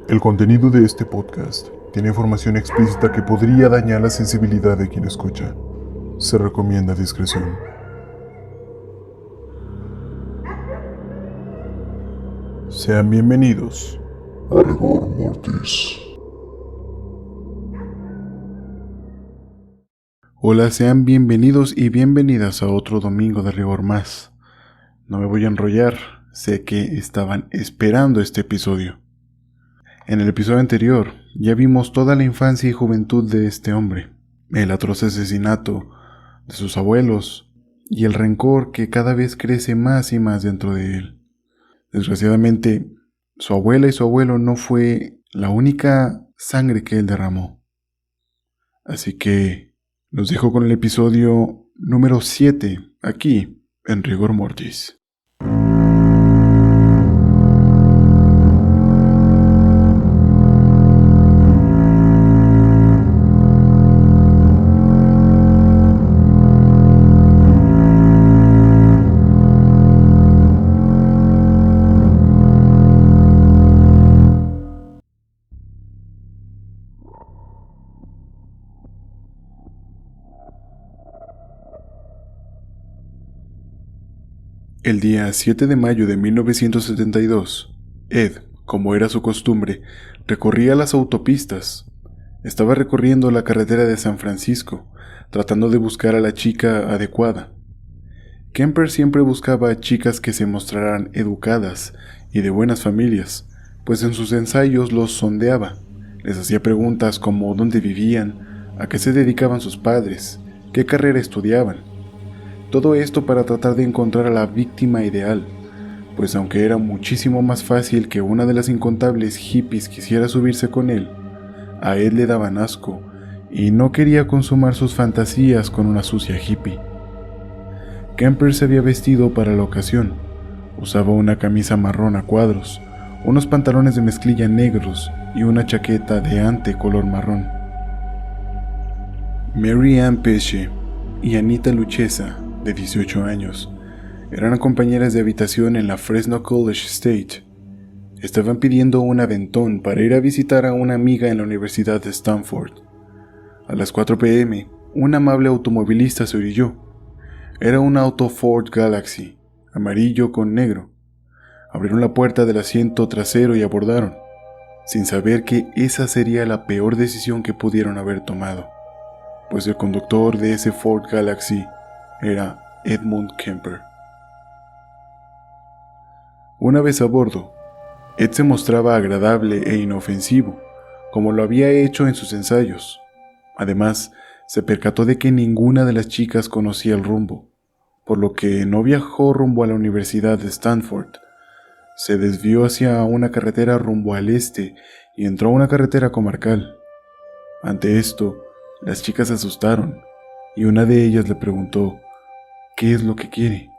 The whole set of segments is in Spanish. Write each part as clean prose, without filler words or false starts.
El contenido de este podcast tiene información explícita que podría dañar la sensibilidad de quien escucha. Se recomienda discreción. Sean bienvenidos a Rigor Mortis. Hola, sean bienvenidos y bienvenidas a otro domingo de Rigor más. No me voy a enrollar, sé que estaban esperando este episodio. En el episodio anterior ya vimos toda la infancia y juventud de este hombre, el atroz asesinato de sus abuelos y el rencor que cada vez crece más y más dentro de él. Desgraciadamente, su abuela y su abuelo no fue la única sangre que él derramó. Así que los dejo con el episodio número 7, aquí en Rigor Mortis. El día 7 de mayo de 1972, Ed, como era su costumbre, recorría las autopistas. Estaba recorriendo la carretera de San Francisco, tratando de buscar a la chica adecuada. Kemper siempre buscaba a chicas que se mostraran educadas y de buenas familias, pues en sus ensayos los sondeaba. Les hacía preguntas como dónde vivían, a qué se dedicaban sus padres, qué carrera estudiaban. Todo esto para tratar de encontrar a la víctima ideal, pues aunque era muchísimo más fácil que una de las incontables hippies quisiera subirse con él, a él le daban asco y no quería consumar sus fantasías con una sucia hippie. Kemper se había vestido para la ocasión. Usaba una camisa marrón a cuadros, unos pantalones de mezclilla negros y una chaqueta de ante color marrón. Mary Ann Pesce y Anita Luchesa, de 18 años, eran compañeras de habitación en la Fresno College State. Estaban pidiendo un aventón para ir a visitar a una amiga en la Universidad de Stanford. A las 4 p.m., un amable automovilista se orilló. Era un auto Ford Galaxy, amarillo con negro. Abrieron la puerta del asiento trasero y abordaron, sin saber que esa sería la peor decisión que pudieron haber tomado, pues el conductor de ese Ford Galaxy era Edmund Kemper. Una vez a bordo, Ed se mostraba agradable e inofensivo, como lo había hecho en sus ensayos. Además, se percató de que ninguna de las chicas conocía el rumbo, por lo que no viajó rumbo a la Universidad de Stanford. Se desvió hacia una carretera rumbo al este y entró a una carretera comarcal. Ante esto, las chicas se asustaron y una de ellas le preguntó ¿qué es lo que quiere?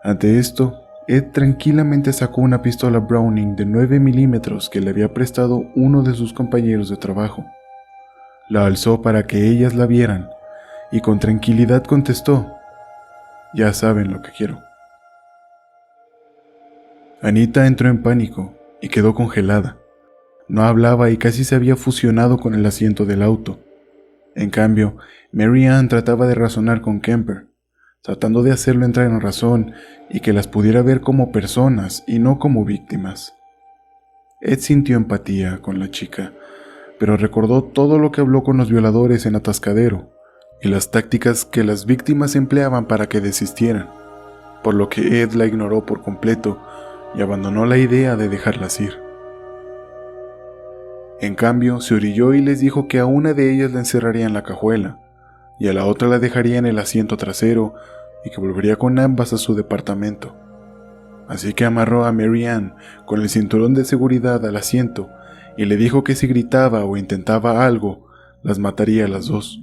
Ante esto, Ed tranquilamente sacó una pistola Browning de 9 milímetros que le había prestado uno de sus compañeros de trabajo. La alzó para que ellas la vieran y con tranquilidad contestó: «Ya saben lo que quiero». Anita entró en pánico y quedó congelada. No hablaba y casi se había fusionado con el asiento del auto. En cambio, Mary Ann trataba de razonar con Kemper, tratando de hacerlo entrar en razón y que las pudiera ver como personas y no como víctimas. Ed sintió empatía con la chica, pero recordó todo lo que habló con los violadores en Atascadero y las tácticas que las víctimas empleaban para que desistieran, por lo que Ed la ignoró por completo y abandonó la idea de dejarlas ir. En cambio, se orilló y les dijo que a una de ellas la encerraría en la cajuela y a la otra la dejaría en el asiento trasero y que volvería con ambas a su departamento. Así que amarró a Mary Ann con el cinturón de seguridad al asiento y le dijo que si gritaba o intentaba algo, las mataría a las dos.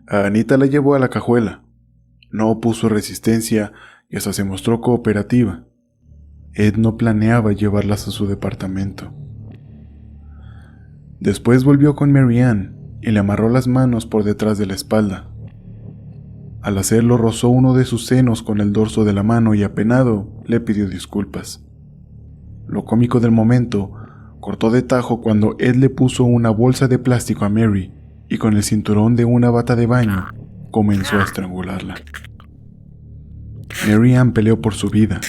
A Anita la llevó a la cajuela. No opuso resistencia y hasta se mostró cooperativa. Ed no planeaba llevarlas a su departamento. Después volvió con Mary Ann y le amarró las manos por detrás de la espalda. Al hacerlo rozó uno de sus senos con el dorso de la mano y apenado le pidió disculpas. Lo cómico del momento cortó de tajo cuando Ed le puso una bolsa de plástico a Mary y con el cinturón de una bata de baño comenzó a estrangularla. Mary Ann peleó por su vida.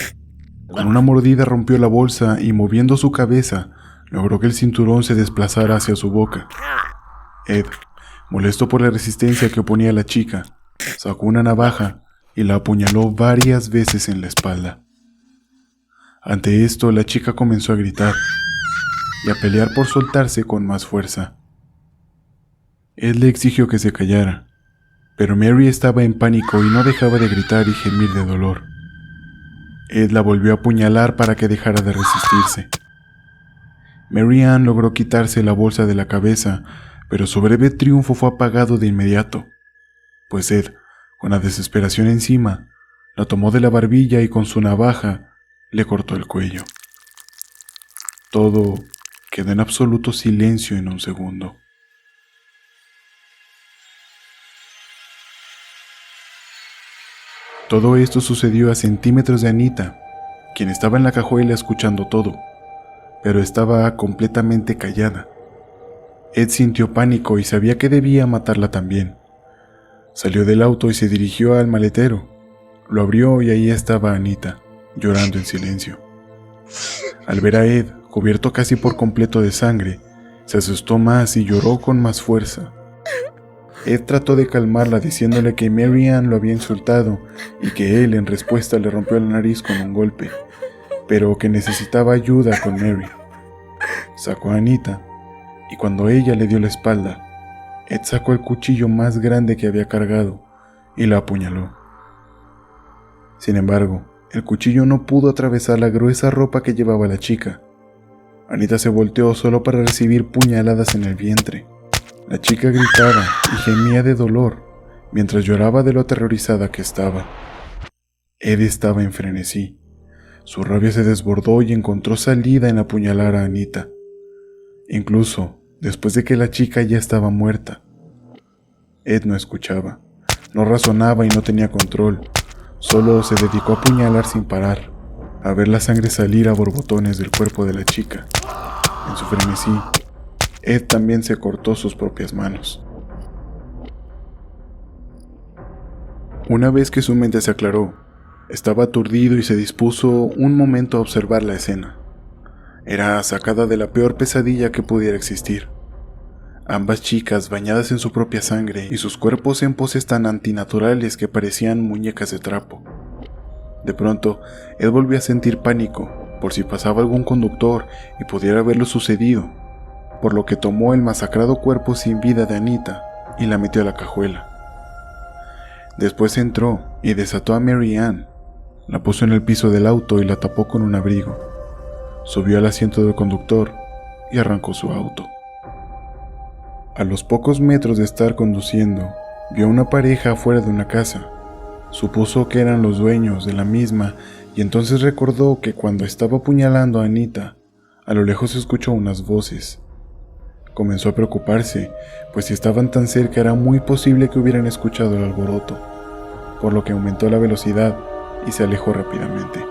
Con una mordida rompió la bolsa y moviendo su cabeza logró que el cinturón se desplazara hacia su boca. Ed, molesto por la resistencia que oponía la chica, sacó una navaja y la apuñaló varias veces en la espalda. Ante esto, la chica comenzó a gritar y a pelear por soltarse con más fuerza. Ed le exigió que se callara, pero Mary estaba en pánico y no dejaba de gritar y gemir de dolor. Ed la volvió a apuñalar para que dejara de resistirse. Mary Ann logró quitarse la bolsa de la cabeza, pero su breve triunfo fue apagado de inmediato, pues Ed, con la desesperación encima, la tomó de la barbilla y con su navaja le cortó el cuello. Todo quedó en absoluto silencio en un segundo. Todo esto sucedió a centímetros de Anita, quien estaba en la cajuela escuchando todo, pero estaba completamente callada. Ed sintió pánico y sabía que debía matarla también. Salió del auto y se dirigió al maletero. Lo abrió y ahí estaba Anita, llorando en silencio. Al ver a Ed, cubierto casi por completo de sangre, se asustó más y lloró con más fuerza. Ed trató de calmarla diciéndole que Mary Ann lo había insultado y que él en respuesta le rompió la nariz con un golpe, pero que necesitaba ayuda con Mary. Sacó a Anita y cuando ella le dio la espalda, Ed sacó el cuchillo más grande que había cargado y la apuñaló. Sin embargo, el cuchillo no pudo atravesar la gruesa ropa que llevaba la chica. Anita se volteó solo para recibir puñaladas en el vientre. La chica gritaba y gemía de dolor mientras lloraba de lo aterrorizada que estaba. Ed estaba en frenesí. Su rabia se desbordó y encontró salida en apuñalar a Anita, incluso después de que la chica ya estaba muerta. Ed no escuchaba, no razonaba y no tenía control. Solo se dedicó a apuñalar sin parar, a ver la sangre salir a borbotones del cuerpo de la chica. En su frenesí, Ed también se cortó sus propias manos. Una vez que su mente se aclaró, estaba aturdido y se dispuso un momento a observar la escena. Era sacada de la peor pesadilla que pudiera existir. Ambas chicas bañadas en su propia sangre y sus cuerpos en poses tan antinaturales que parecían muñecas de trapo. De pronto, Ed volvió a sentir pánico por si pasaba algún conductor y pudiera ver lo sucedido, por lo que tomó el masacrado cuerpo sin vida de Anita y la metió a la cajuela. Después entró y desató a Mary Ann, la puso en el piso del auto y la tapó con un abrigo. Subió al asiento del conductor y arrancó su auto. A los pocos metros de estar conduciendo, vio a una pareja afuera de una casa. Supuso que eran los dueños de la misma y entonces recordó que cuando estaba apuñalando a Anita, a lo lejos escuchó unas voces. Comenzó a preocuparse, pues si estaban tan cerca era muy posible que hubieran escuchado el alboroto, por lo que aumentó la velocidad y se alejó rápidamente.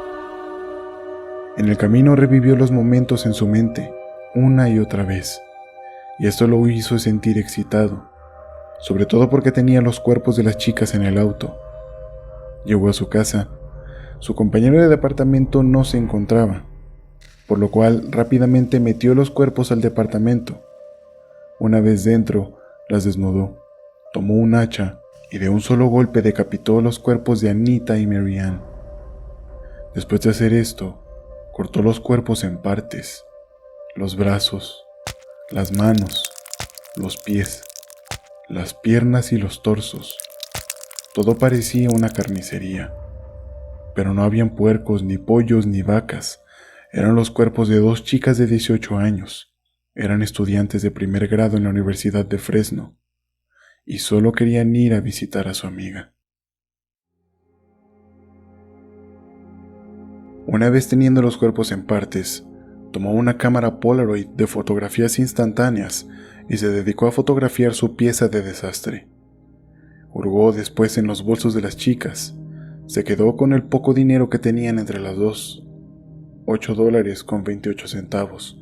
En el camino revivió los momentos en su mente, una y otra vez, y esto lo hizo sentir excitado, sobre todo porque tenía los cuerpos de las chicas en el auto. Llegó a su casa. Su compañero de departamento no se encontraba, por lo cual rápidamente metió los cuerpos al departamento. Una vez dentro, las desnudó, tomó un hacha y de un solo golpe decapitó los cuerpos de Anita y Mary Ann. Después de hacer esto, cortó los cuerpos en partes, los brazos, las manos, los pies, las piernas y los torsos. Todo parecía una carnicería, pero no habían puercos, ni pollos, ni vacas. Eran los cuerpos de dos chicas de 18 años. Eran estudiantes de primer grado en la Universidad de Fresno, y solo querían ir a visitar a su amiga. Una vez teniendo los cuerpos en partes, tomó una cámara Polaroid de fotografías instantáneas y se dedicó a fotografiar su pieza de desastre. Hurgó después en los bolsos de las chicas. Se quedó con el poco dinero que tenían entre las dos, $8.28.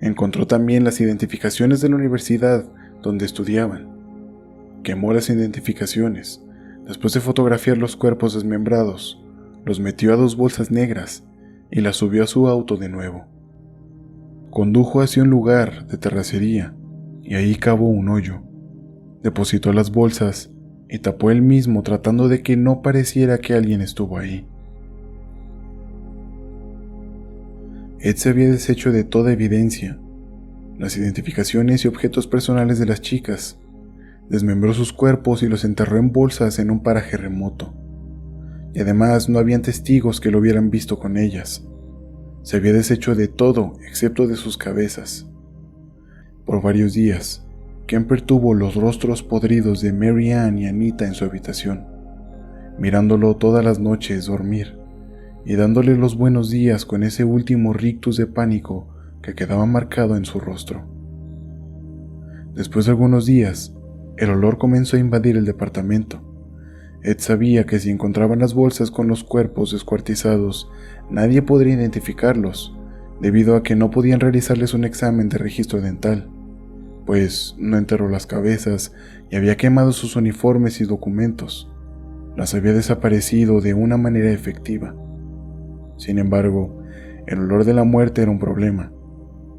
Encontró también las identificaciones de la universidad donde estudiaban. Quemó las identificaciones. Después de fotografiar los cuerpos desmembrados, los metió a 2 bolsas negras y las subió a su auto de nuevo. Condujo hacia un lugar de terracería y ahí cavó un hoyo. Depositó las bolsas y tapó él mismo tratando de que no pareciera que alguien estuvo ahí. Ed se había deshecho de toda evidencia, las identificaciones y objetos personales de las chicas. Desmembró sus cuerpos y los enterró en bolsas en un paraje remoto. Y además no habían testigos que lo hubieran visto con ellas. Se había deshecho de todo excepto de sus cabezas. Por varios días, Kemper tuvo los rostros podridos de Mary Ann y Anita en su habitación, mirándolo todas las noches dormir y dándole los buenos días con ese último rictus de pánico que quedaba marcado en su rostro. Después de algunos días, el olor comenzó a invadir el departamento. Ed sabía que si encontraban las bolsas con los cuerpos descuartizados, nadie podría identificarlos, debido a que no podían realizarles un examen de registro dental, pues no enterró las cabezas y había quemado sus uniformes y documentos. Las había desaparecido de una manera efectiva. Sin embargo, el olor de la muerte era un problema.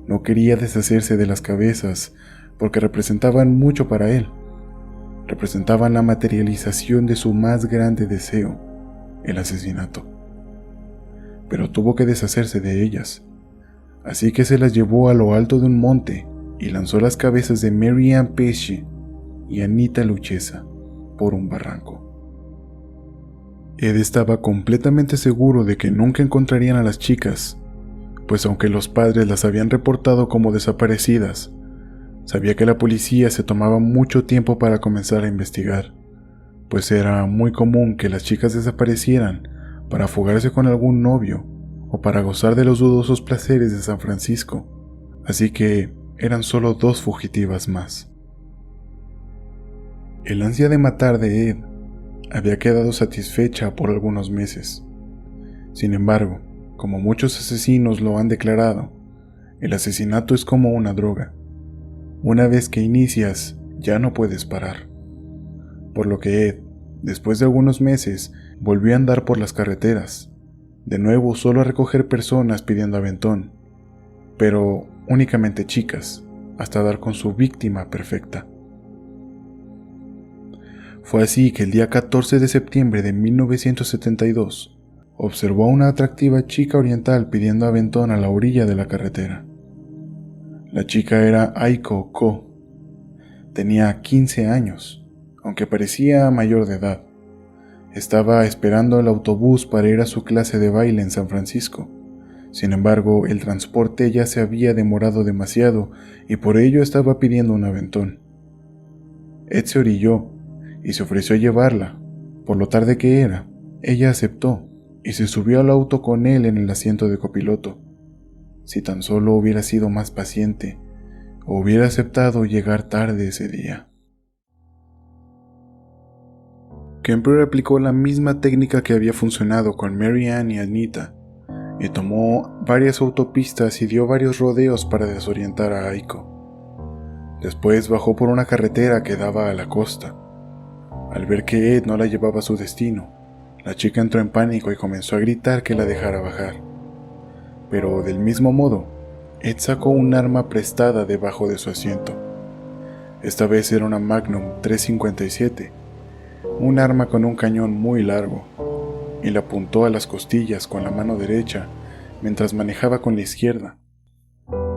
No quería deshacerse de las cabezas porque representaban mucho para él. Representaban la materialización de su más grande deseo, el asesinato. Pero tuvo que deshacerse de ellas, así que se las llevó a lo alto de un monte y lanzó las cabezas de Mary Ann Pesce y Anita Luchesa por un barranco. Ed estaba completamente seguro de que nunca encontrarían a las chicas, pues aunque los padres las habían reportado como desaparecidas, sabía que la policía se tomaba mucho tiempo para comenzar a investigar, pues era muy común que las chicas desaparecieran para fugarse con algún novio o para gozar de los dudosos placeres de San Francisco, así que eran solo 2 fugitivas más. El ansia de matar de Ed había quedado satisfecha por algunos meses. Sin embargo, como muchos asesinos lo han declarado, el asesinato es como una droga. Una vez que inicias, ya no puedes parar. Por lo que Ed, después de algunos meses, volvió a andar por las carreteras, de nuevo solo a recoger personas pidiendo aventón, pero únicamente chicas, hasta dar con su víctima perfecta. Fue así que el día 14 de septiembre de 1972, observó a una atractiva chica oriental pidiendo aventón a la orilla de la carretera. La chica era Aiko Ko. Tenía 15 años, aunque parecía mayor de edad. Estaba esperando el autobús para ir a su clase de baile en San Francisco. Sin embargo, el transporte ya se había demorado demasiado y por ello estaba pidiendo un aventón. Ed se orilló y se ofreció a llevarla. Por lo tarde que era, ella aceptó y se subió al auto con él en el asiento de copiloto. Si tan solo hubiera sido más paciente, o hubiera aceptado llegar tarde ese día. Kemper aplicó la misma técnica que había funcionado con Mary Ann y Anita, y tomó varias autopistas y dio varios rodeos para desorientar a Aiko. Después bajó por una carretera que daba a la costa. Al ver que Ed no la llevaba a su destino, la chica entró en pánico y comenzó a gritar que la dejara bajar. Pero del mismo modo, Ed sacó un arma prestada debajo de su asiento. Esta vez era una Magnum 357, un arma con un cañón muy largo, y la apuntó a las costillas con la mano derecha mientras manejaba con la izquierda.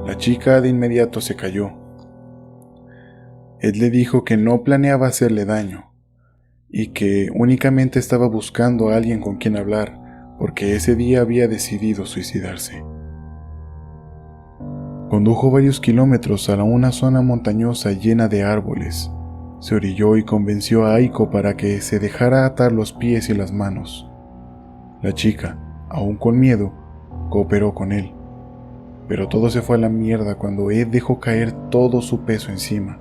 La chica de inmediato se cayó. Ed le dijo que no planeaba hacerle daño, y que únicamente estaba buscando a alguien con quien hablar, porque ese día había decidido suicidarse. Condujo varios kilómetros a una zona montañosa llena de árboles. Se orilló y convenció a Aiko para que se dejara atar los pies y las manos. La chica, aún con miedo, cooperó con él. Pero todo se fue a la mierda cuando Ed dejó caer todo su peso encima,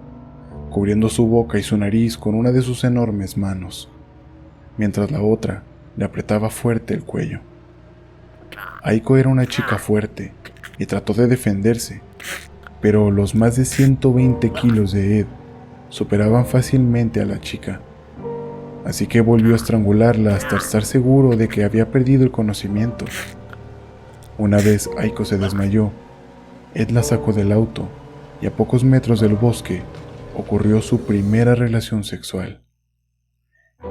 cubriendo su boca y su nariz con una de sus enormes manos, mientras la otra le apretaba fuerte el cuello. Aiko era una chica fuerte y trató de defenderse, pero los más de 120 kilos de Ed superaban fácilmente a la chica, así que volvió a estrangularla hasta estar seguro de que había perdido el conocimiento. Una vez Aiko se desmayó, Ed la sacó del auto y a pocos metros del bosque ocurrió su primera relación sexual.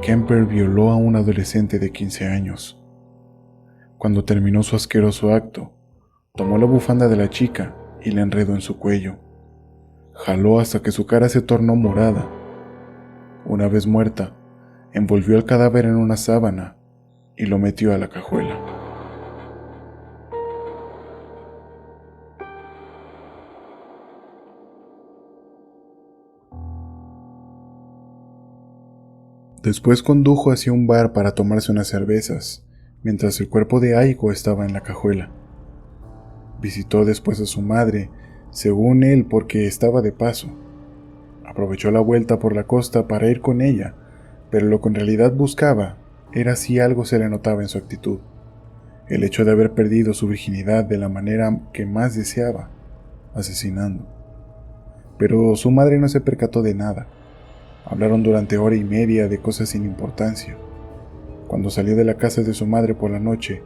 Kemper violó a un adolescente de 15 años. Cuando terminó su asqueroso acto, tomó la bufanda de la chica y la enredó en su cuello. Jaló hasta que su cara se tornó morada. Una vez muerta, envolvió el cadáver en una sábana y lo metió a la cajuela. Después condujo hacia un bar para tomarse unas cervezas, mientras el cuerpo de Aiko estaba en la cajuela. Visitó después a su madre, según él porque estaba de paso. Aprovechó la vuelta por la costa para ir con ella, pero lo que en realidad buscaba era si algo se le notaba en su actitud. El hecho de haber perdido su virginidad de la manera que más deseaba, asesinando. Pero su madre no se percató de nada. Hablaron durante hora y media de cosas sin importancia. Cuando salió de la casa de su madre por la noche,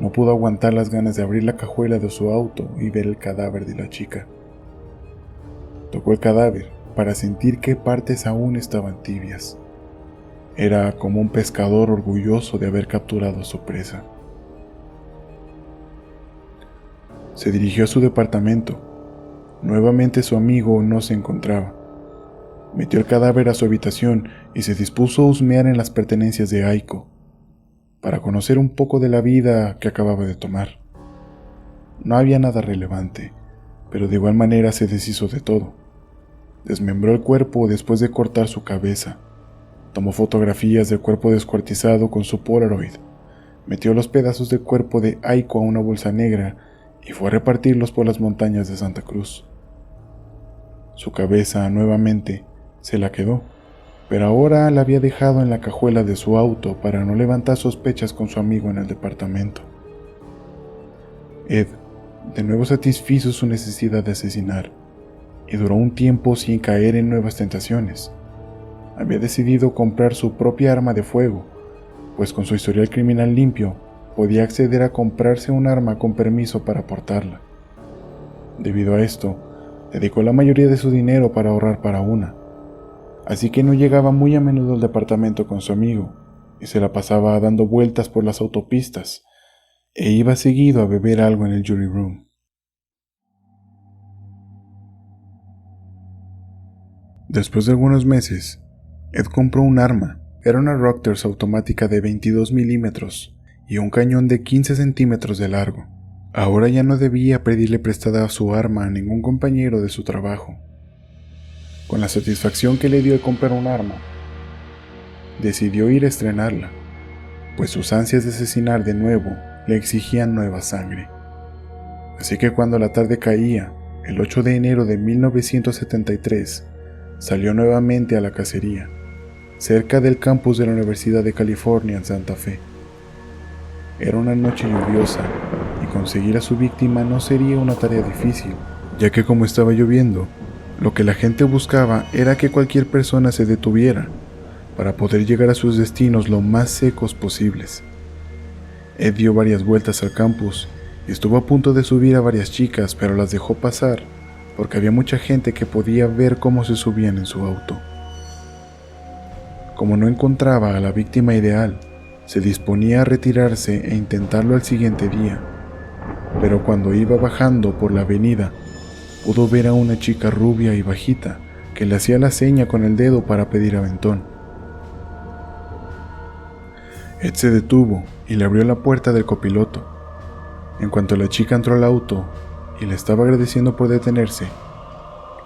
no pudo aguantar las ganas de abrir la cajuela de su auto y ver el cadáver de la chica. Tocó el cadáver para sentir qué partes aún estaban tibias. Era como un pescador orgulloso de haber capturado a su presa. Se dirigió a su departamento. Nuevamente su amigo no se encontraba. Metió el cadáver a su habitación y se dispuso a husmear en las pertenencias de Aiko, para conocer un poco de la vida que acababa de tomar. No había nada relevante, pero de igual manera se deshizo de todo. Desmembró el cuerpo después de cortar su cabeza. Tomó fotografías del cuerpo descuartizado con su Polaroid. Metió los pedazos del cuerpo de Aiko a una bolsa negra y fue a repartirlos por las montañas de Santa Cruz. Su cabeza, nuevamente, se la quedó, pero ahora la había dejado en la cajuela de su auto para no levantar sospechas con su amigo en el departamento. Ed, de nuevo satisfizo su necesidad de asesinar, y duró un tiempo sin caer en nuevas tentaciones. Había decidido comprar su propia arma de fuego, pues con su historial criminal limpio, podía acceder a comprarse un arma con permiso para portarla. Debido a esto, dedicó la mayoría de su dinero para ahorrar para una, así que no llegaba muy a menudo al departamento con su amigo, y se la pasaba dando vueltas por las autopistas, e iba seguido a beber algo en el jury room. Después de algunos meses, Ed compró un arma. Era una Rockters automática de 22 milímetros y un cañón de 15 centímetros de largo. Ahora ya no debía pedirle prestada su arma a ningún compañero de su trabajo. Con la satisfacción que le dio de comprar un arma, decidió ir a estrenarla, pues sus ansias de asesinar de nuevo le exigían nueva sangre. Así que cuando la tarde caía, el 8 de enero de 1973, salió nuevamente a la cacería, cerca del campus de la Universidad de California en Santa Fe. Era una noche lluviosa y conseguir a su víctima no sería una tarea difícil, ya que como estaba lloviendo, lo que la gente buscaba era que cualquier persona se detuviera para poder llegar a sus destinos lo más secos posibles. Ed dio varias vueltas al campus y estuvo a punto de subir a varias chicas, pero las dejó pasar porque había mucha gente que podía ver cómo se subían en su auto. Como no encontraba a la víctima ideal, se disponía a retirarse e intentarlo al siguiente día, pero cuando iba bajando por la avenida, pudo ver a una chica rubia y bajita que le hacía la seña con el dedo para pedir aventón. Ed se detuvo y le abrió la puerta del copiloto. En cuanto la chica entró al auto y le estaba agradeciendo por detenerse,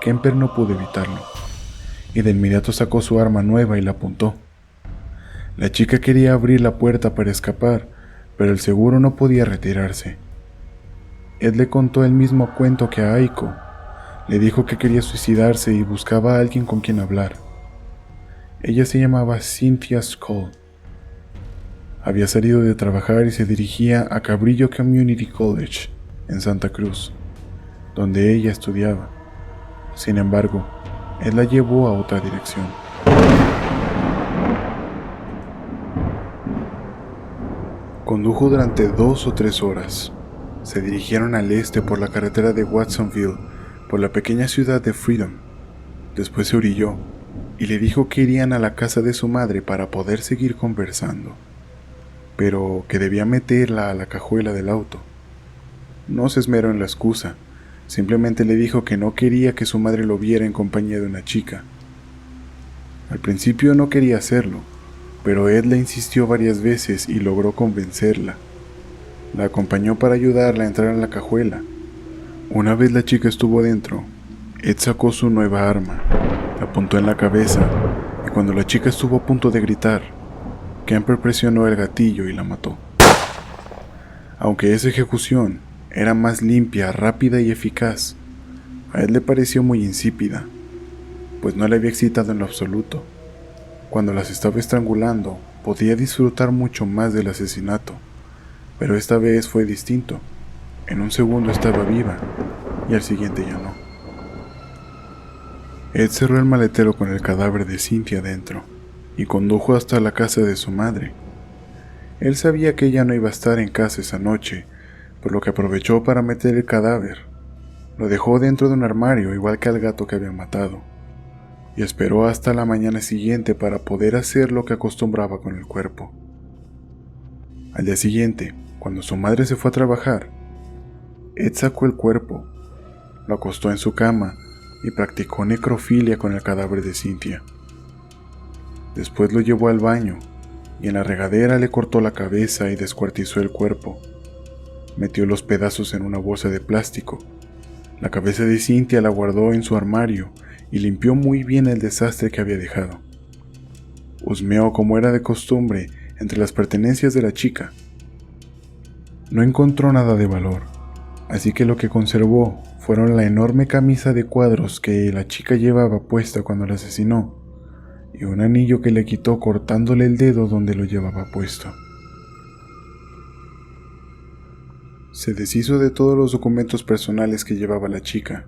Kemper no pudo evitarlo, y de inmediato sacó su arma nueva y la apuntó. La chica quería abrir la puerta para escapar, pero el seguro no podía retirarse. Ed le contó el mismo cuento que a Aiko. Le dijo que quería suicidarse y buscaba a alguien con quien hablar. Ella se llamaba Cynthia Skull. Había salido de trabajar y se dirigía a Cabrillo Community College, en Santa Cruz, donde ella estudiaba. Sin embargo, Ed la llevó a otra dirección. Condujo durante 2 o 3 horas. Se dirigieron al este por la carretera de Watsonville, por la pequeña ciudad de Freedom. Después se orilló y le dijo que irían a la casa de su madre para poder seguir conversando, pero que debía meterla a la cajuela del auto. No se esmeró en la excusa, simplemente le dijo que no quería que su madre lo viera en compañía de una chica. Al principio no quería hacerlo, pero Ed le insistió varias veces y logró convencerla. La acompañó para ayudarla a entrar en la cajuela. Una vez la chica estuvo dentro, Ed sacó su nueva arma, la apuntó en la cabeza y cuando la chica estuvo a punto de gritar, Kemper presionó el gatillo y la mató. Aunque esa ejecución era más limpia, rápida y eficaz, a Ed le pareció muy insípida, pues no le había excitado en lo absoluto. Cuando las estaba estrangulando, podía disfrutar mucho más del asesinato, pero esta vez fue distinto. En un segundo estaba viva, y al siguiente ya no. Ed cerró el maletero con el cadáver de Cynthia dentro, y condujo hasta la casa de su madre. Él sabía que ella no iba a estar en casa esa noche, por lo que aprovechó para meter el cadáver. Lo dejó dentro de un armario, igual que al gato que había matado, y esperó hasta la mañana siguiente para poder hacer lo que acostumbraba con el cuerpo. Al día siguiente, cuando su madre se fue a trabajar, Ed sacó el cuerpo, lo acostó en su cama y practicó necrofilia con el cadáver de Cynthia. Después lo llevó al baño y en la regadera le cortó la cabeza y descuartizó el cuerpo. Metió los pedazos en una bolsa de plástico. La cabeza de Cynthia la guardó en su armario y limpió muy bien el desastre que había dejado. Husmeó como era de costumbre entre las pertenencias de la chica. No encontró nada de valor, así que lo que conservó fueron la enorme camisa de cuadros que la chica llevaba puesta cuando la asesinó y un anillo que le quitó cortándole el dedo donde lo llevaba puesto. Se deshizo de todos los documentos personales que llevaba la chica.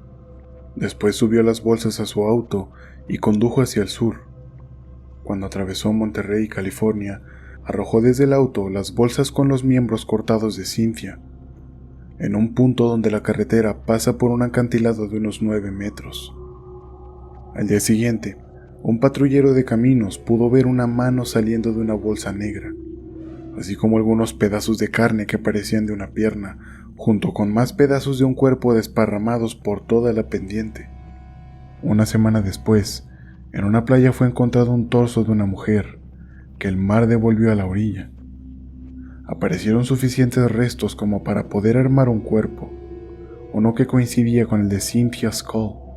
Después subió las bolsas a su auto y condujo hacia el sur. Cuando atravesó Monterrey, California, arrojó desde el auto las bolsas con los miembros cortados de Cynthia, en un punto donde la carretera pasa por un acantilado de unos 9 metros. Al día siguiente, un patrullero de caminos pudo ver una mano saliendo de una bolsa negra, así como algunos pedazos de carne que parecían de una pierna, junto con más pedazos de un cuerpo desparramados por toda la pendiente. Una semana después, en una playa fue encontrado un torso de una mujer, que el mar devolvió a la orilla. Aparecieron suficientes restos como para poder armar un cuerpo, uno que coincidía con el de Cynthia Skull,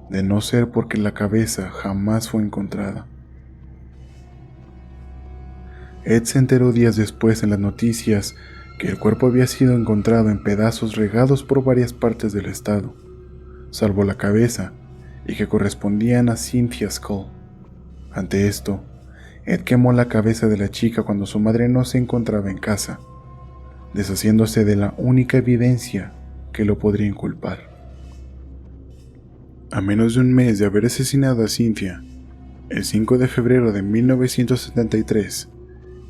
de no ser porque la cabeza jamás fue encontrada. Ed se enteró días después en las noticias que el cuerpo había sido encontrado en pedazos regados por varias partes del estado, salvo la cabeza, y que correspondían a Cynthia Skull. Ante esto, Ed quemó la cabeza de la chica cuando su madre no se encontraba en casa, deshaciéndose de la única evidencia que lo podría inculpar. A menos de un mes de haber asesinado a Cynthia, el 5 de febrero de 1973,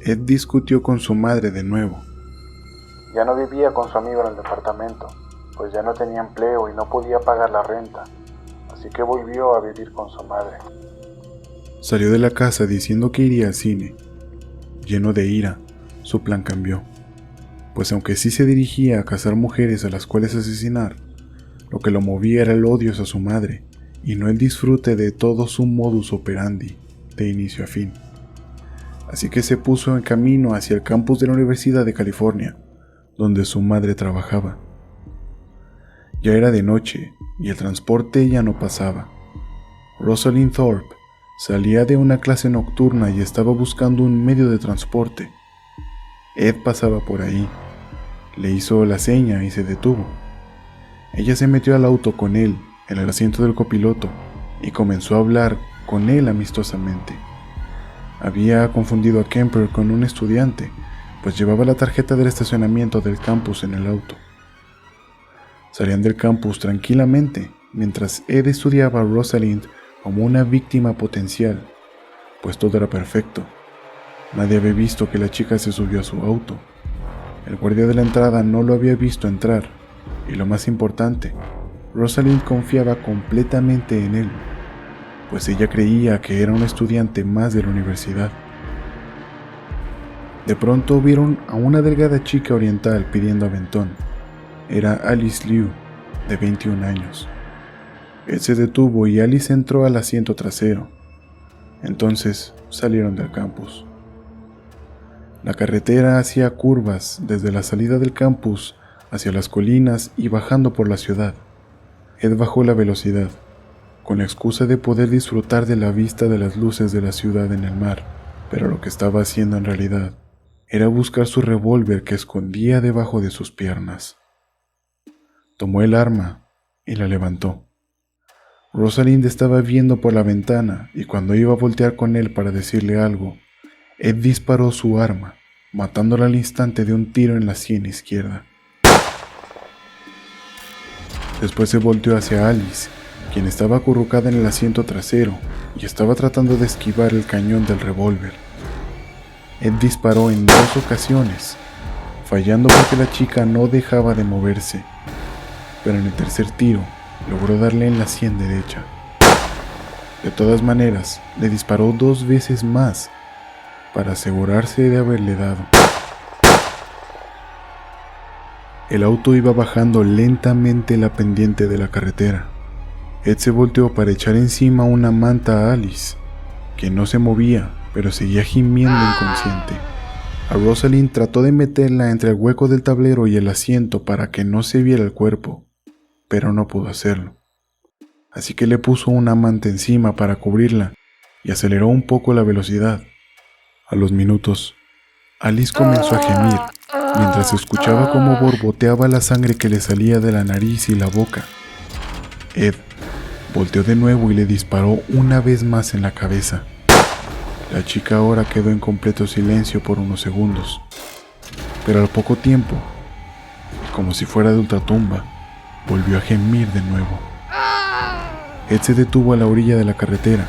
Ed discutió con su madre de nuevo. Ya no vivía con su amigo en el departamento, pues ya no tenía empleo y no podía pagar la renta, así que volvió a vivir con su madre. Salió de la casa diciendo que iría al cine. Lleno de ira, su plan cambió, pues aunque sí se dirigía a cazar mujeres a las cuales asesinar, lo que lo movía era el odio hacia su madre, y no el disfrute de todo su modus operandi, de inicio a fin. Así que se puso en camino hacia el campus de la Universidad de California, donde su madre trabajaba. Ya era de noche, y el transporte ya no pasaba. Rosalind Thorpe salía de una clase nocturna y estaba buscando un medio de transporte. Ed pasaba por ahí, le hizo la seña y se detuvo. Ella se metió al auto con él, en el asiento del copiloto, y comenzó a hablar con él amistosamente. Había confundido a Kemper con un estudiante, pues llevaba la tarjeta del estacionamiento del campus en el auto. Salían del campus tranquilamente mientras Ed estudiaba a Rosalind como una víctima potencial, pues todo era perfecto. Nadie había visto que la chica se subió a su auto. El guardia de la entrada no lo había visto entrar, y lo más importante, Rosalind confiaba completamente en él, pues ella creía que era un estudiante más de la universidad. De pronto vieron a una delgada chica oriental pidiendo aventón. Era Alice Liu, de 21 años. Él se detuvo y Alice entró al asiento trasero. Entonces salieron del campus. La carretera hacía curvas desde la salida del campus hacia las colinas y bajando por la ciudad. Ed bajó la velocidad, con la excusa de poder disfrutar de la vista de las luces de la ciudad en el mar, pero lo que estaba haciendo en realidad era buscar su revólver que escondía debajo de sus piernas. Tomó el arma y la levantó. Rosalind estaba viendo por la ventana y cuando iba a voltear con él para decirle algo, Ed disparó su arma, matándola al instante de un tiro en la sien izquierda. Después se volteó hacia Alice, quien estaba acurrucada en el asiento trasero y estaba tratando de esquivar el cañón del revólver. Ed disparó en 2 ocasiones, fallando porque la chica no dejaba de moverse, pero en el tercer tiro logró darle en la sien derecha. De todas maneras, le disparó 2 veces más para asegurarse de haberle dado. El auto iba bajando lentamente la pendiente de la carretera. Ed se volteó para echar encima una manta a Alice, que no se movía, pero seguía gimiendo inconsciente. A Rosalind trató de meterla entre el hueco del tablero y el asiento para que no se viera el cuerpo, pero no pudo hacerlo. Así que le puso una manta encima para cubrirla y aceleró un poco la velocidad. A los minutos, Alice comenzó a gemir mientras escuchaba cómo borboteaba la sangre que le salía de la nariz y la boca. Ed volteó de nuevo y le disparó una vez más en la cabeza. La chica ahora quedó en completo silencio por unos segundos, pero al poco tiempo, como si fuera de ultratumba, volvió a gemir de nuevo. Ed se detuvo a la orilla de la carretera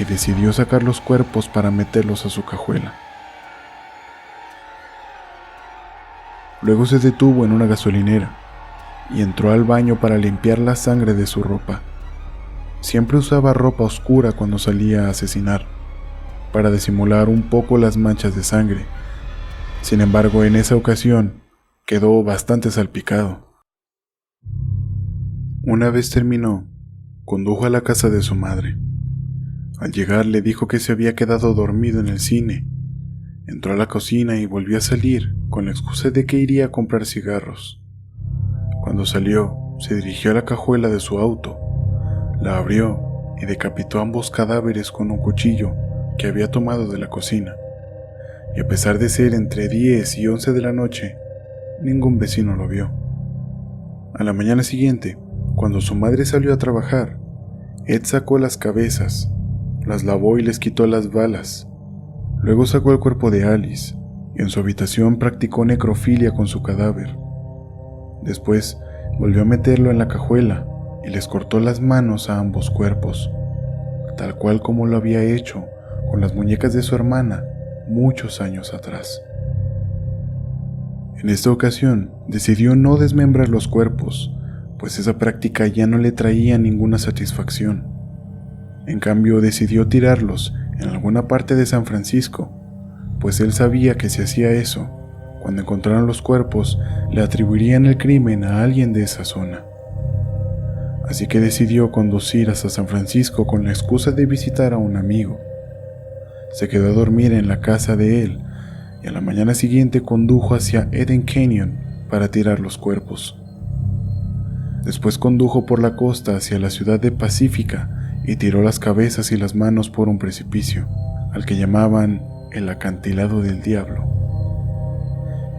y decidió sacar los cuerpos para meterlos a su cajuela. Luego se detuvo en una gasolinera y entró al baño para limpiar la sangre de su ropa. Siempre usaba ropa oscura cuando salía a asesinar, para disimular un poco las manchas de sangre. Sin embargo, en esa ocasión quedó bastante salpicado. Una vez terminó, condujo a la casa de su madre. Al llegar le dijo que se había quedado dormido en el cine. Entró a la cocina y volvió a salir con la excusa de que iría a comprar cigarros. Cuando salió, se dirigió a la cajuela de su auto, la abrió y decapitó ambos cadáveres con un cuchillo que había tomado de la cocina. Y a pesar de ser entre 10 y 11 de la noche, ningún vecino lo vio. A la mañana siguiente, cuando su madre salió a trabajar, Ed sacó las cabezas, las lavó y les quitó las balas. Luego sacó el cuerpo de Alice y en su habitación practicó necrofilia con su cadáver. Después volvió a meterlo en la cajuela y les cortó las manos a ambos cuerpos, tal cual como lo había hecho con las muñecas de su hermana muchos años atrás. En esta ocasión decidió no desmembrar los cuerpos, pues esa práctica ya no le traía ninguna satisfacción. En cambio, decidió tirarlos en alguna parte de San Francisco, pues él sabía que si hacía eso, cuando encontraran los cuerpos, le atribuirían el crimen a alguien de esa zona. Así que decidió conducir hasta San Francisco con la excusa de visitar a un amigo. Se quedó a dormir en la casa de él y a la mañana siguiente condujo hacia Eden Canyon para tirar los cuerpos. Después condujo por la costa hacia la ciudad de Pacífica y tiró las cabezas y las manos por un precipicio, al que llamaban el acantilado del diablo.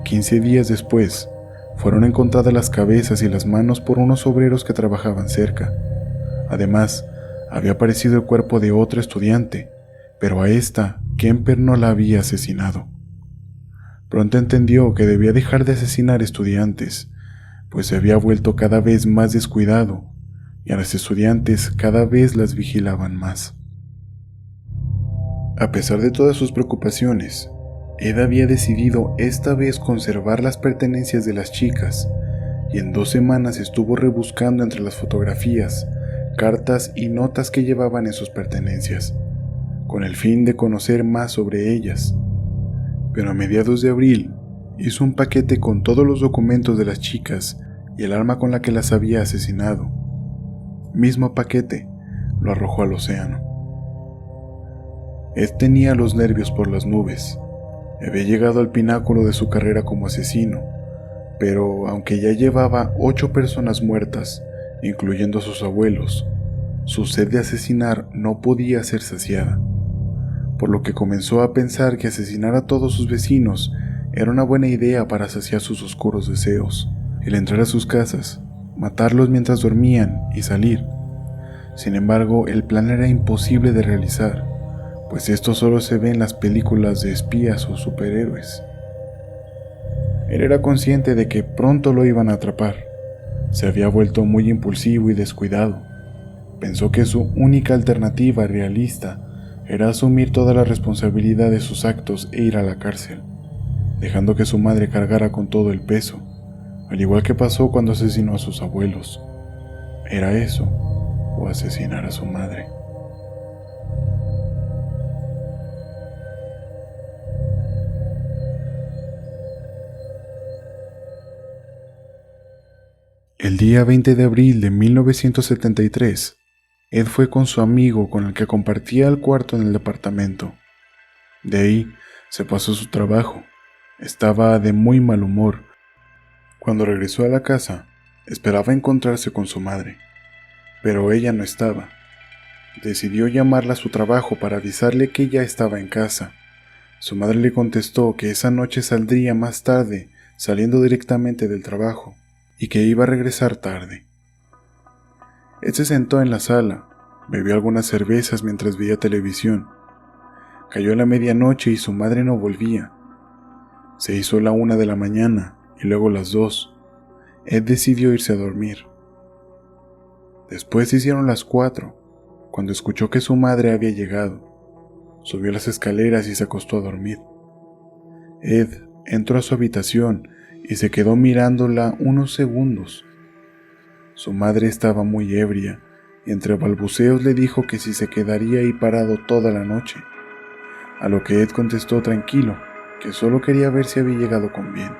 15 días después, fueron encontradas las cabezas y las manos por unos obreros que trabajaban cerca. Además, había aparecido el cuerpo de otra estudiante, pero a esta Kemper no la había asesinado. Pronto entendió que debía dejar de asesinar estudiantes, pues se había vuelto cada vez más descuidado y a las estudiantes cada vez las vigilaban más. A pesar de todas sus preocupaciones, Ed había decidido esta vez conservar las pertenencias de las chicas y en 2 semanas estuvo rebuscando entre las fotografías, cartas y notas que llevaban en sus pertenencias, con el fin de conocer más sobre ellas. Pero a mediados de abril hizo un paquete con todos los documentos de las chicas y el arma con la que las había asesinado. Mismo paquete lo arrojó al océano. Ed tenía los nervios por las nubes. Había llegado al pináculo de su carrera como asesino, pero aunque ya llevaba 8 personas muertas, incluyendo a sus abuelos, su sed de asesinar no podía ser saciada, por lo que comenzó a pensar que asesinar a todos sus vecinos era una buena idea para saciar sus oscuros deseos, el entrar a sus casas, matarlos mientras dormían y salir. Sin embargo, el plan era imposible de realizar, pues esto solo se ve en las películas de espías o superhéroes. Él era consciente de que pronto lo iban a atrapar. Se había vuelto muy impulsivo y descuidado. Pensó que su única alternativa realista era asumir toda la responsabilidad de sus actos e ir a la cárcel, dejando que su madre cargara con todo el peso, al igual que pasó cuando asesinó a sus abuelos. Era eso, o asesinar a su madre. El día 20 de abril de 1973, Ed fue con su amigo con el que compartía el cuarto en el departamento. De ahí se pasó a su trabajo. Estaba de muy mal humor. Cuando regresó a la casa, esperaba encontrarse con su madre, pero ella no estaba. Decidió llamarla a su trabajo para avisarle que ya estaba en casa. Su madre le contestó que esa noche saldría más tarde, saliendo directamente del trabajo, y que iba a regresar tarde. Ed se sentó en la sala, bebió algunas cervezas mientras veía televisión. Cayó la medianoche y su madre no volvía. Se hizo la 1 de la mañana y luego las 2. Ed decidió irse a dormir. Después se hicieron las 4, cuando escuchó que su madre había llegado. Subió las escaleras y se acostó a dormir. Ed entró a su habitación y se quedó mirándola unos segundos. Su madre estaba muy ebria y entre balbuceos le dijo que si se quedaría ahí parado toda la noche, a lo que Ed contestó tranquilo, que solo quería ver si había llegado con bien.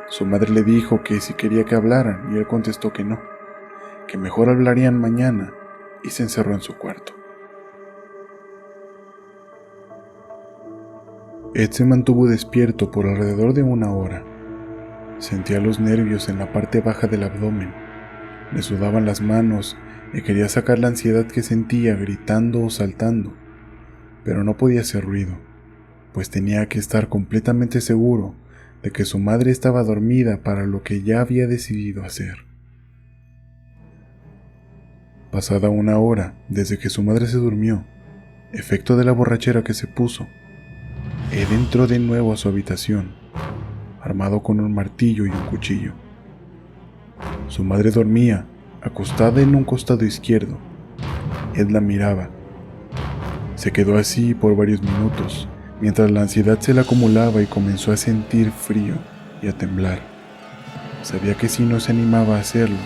Su madre le dijo que si quería que hablaran y él contestó que no, que mejor hablarían mañana, y se encerró en su cuarto. Ed se mantuvo despierto por alrededor de 1 hora. Sentía los nervios en la parte baja del abdomen, le sudaban las manos y quería sacar la ansiedad que sentía gritando o saltando, pero no podía hacer ruido, pues tenía que estar completamente seguro de que su madre estaba dormida para lo que ya había decidido hacer. Pasada 1 hora desde que su madre se durmió, efecto de la borrachera que se puso, Ed entró de nuevo a su habitación, armado con un martillo y un cuchillo. Su madre dormía, acostada en un costado izquierdo. Ed la miraba. Se quedó así por varios minutos, mientras la ansiedad se le acumulaba y comenzó a sentir frío y a temblar. Sabía que si no se animaba a hacerlo,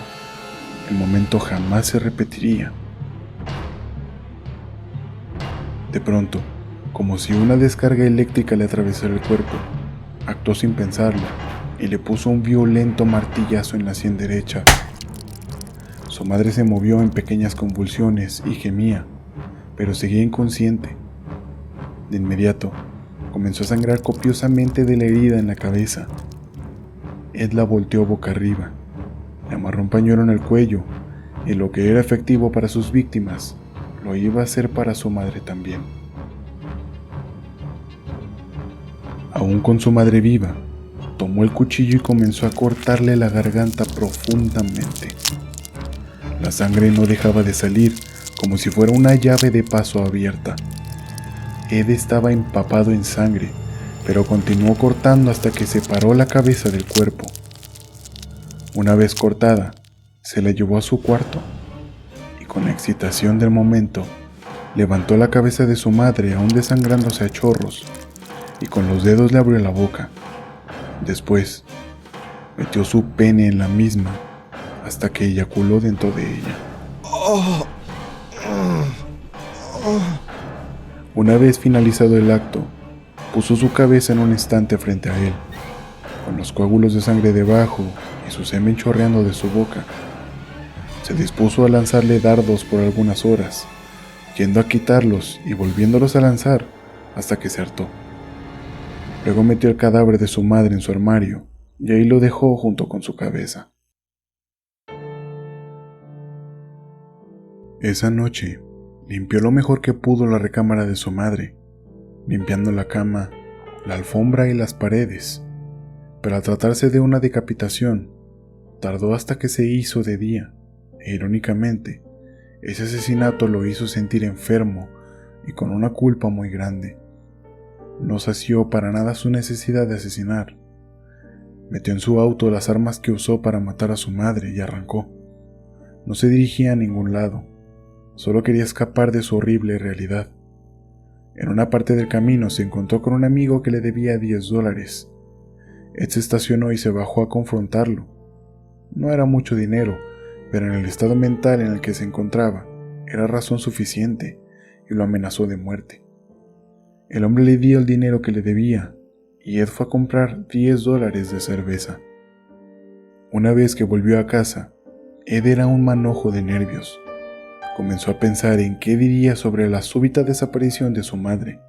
el momento jamás se repetiría. De pronto, como si una descarga eléctrica le atravesara el cuerpo, actuó sin pensarlo y le puso un violento martillazo en la sien derecha. Su madre se movió en pequeñas convulsiones y gemía, pero seguía inconsciente. De inmediato, comenzó a sangrar copiosamente de la herida en la cabeza. Ed la volteó boca arriba, le amarró un pañuelo en el cuello, y lo que era efectivo para sus víctimas, lo iba a hacer para su madre también. Aún con su madre viva, tomó el cuchillo y comenzó a cortarle la garganta profundamente. La sangre no dejaba de salir, como si fuera una llave de paso abierta. Ed estaba empapado en sangre, pero continuó cortando hasta que separó la cabeza del cuerpo. Una vez cortada, se la llevó a su cuarto y con la excitación del momento, levantó la cabeza de su madre aún desangrándose a chorros y con los dedos le abrió la boca. Después, metió su pene en la misma hasta que eyaculó dentro de ella. Una vez finalizado el acto, puso su cabeza en un estante frente a él, con los coágulos de sangre debajo y su semen chorreando de su boca. Se dispuso a lanzarle dardos por algunas horas, yendo a quitarlos y volviéndolos a lanzar hasta que se hartó. Luego metió el cadáver de su madre en su armario y ahí lo dejó junto con su cabeza. Esa noche, limpió lo mejor que pudo la recámara de su madre, limpiando la cama, la alfombra y las paredes, pero al tratarse de una decapitación, tardó hasta que se hizo de día, e irónicamente, ese asesinato lo hizo sentir enfermo y con una culpa muy grande. No sació para nada su necesidad de asesinar. Metió en su auto las armas que usó para matar a su madre y arrancó. No se dirigía a ningún lado, solo quería escapar de su horrible realidad. En una parte del camino se encontró con un amigo que le debía $10. Ed se estacionó y se bajó a confrontarlo. No era mucho dinero, pero en el estado mental en el que se encontraba, era razón suficiente y lo amenazó de muerte. El hombre le dio el dinero que le debía y Ed fue a comprar $10 de cerveza. Una vez que volvió a casa, Ed era un manojo de nervios. Comenzó a pensar en qué diría sobre la súbita desaparición de su madre.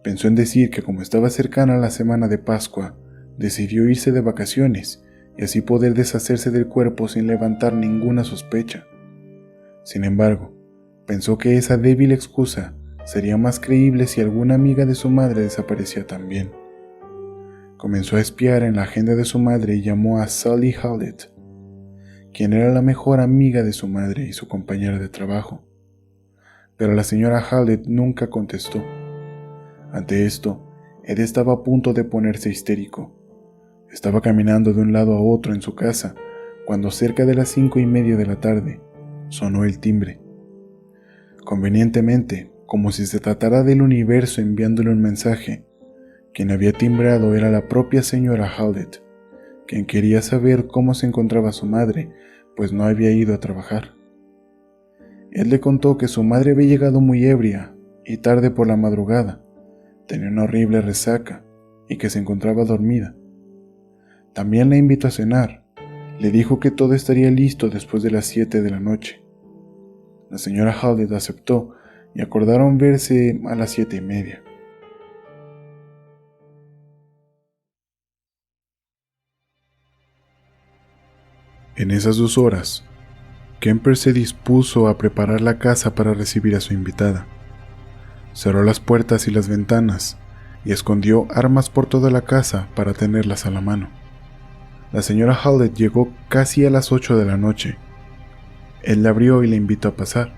Pensó en decir que como estaba cercana a la semana de Pascua, decidió irse de vacaciones y así poder deshacerse del cuerpo sin levantar ninguna sospecha. Sin embargo, pensó que esa débil excusa sería más creíble si alguna amiga de su madre desaparecía también. Comenzó a espiar en la agenda de su madre y llamó a Sally Hallett, quien era la mejor amiga de su madre y su compañera de trabajo. Pero la señora Hallett nunca contestó. Ante esto, Ed estaba a punto de ponerse histérico. Estaba caminando de un lado a otro en su casa, cuando cerca de las 5:30 de la tarde, sonó el timbre. Convenientemente, como si se tratara del universo enviándole un mensaje, quien había timbrado era la propia señora Hallett, quien quería saber cómo se encontraba su madre, pues no había ido a trabajar. Él le contó que su madre había llegado muy ebria y tarde por la madrugada, tenía una horrible resaca y que se encontraba dormida. También la invitó a cenar. Le dijo que todo estaría listo después de las 7 de la noche. La señora Hallett aceptó y acordaron verse a las 7:30. En esas 2 horas, Kemper se dispuso a preparar la casa para recibir a su invitada. Cerró las puertas y las ventanas y escondió armas por toda la casa para tenerlas a la mano. La señora Hallett llegó casi a las 8 de la noche. Él la abrió y la invitó a pasar.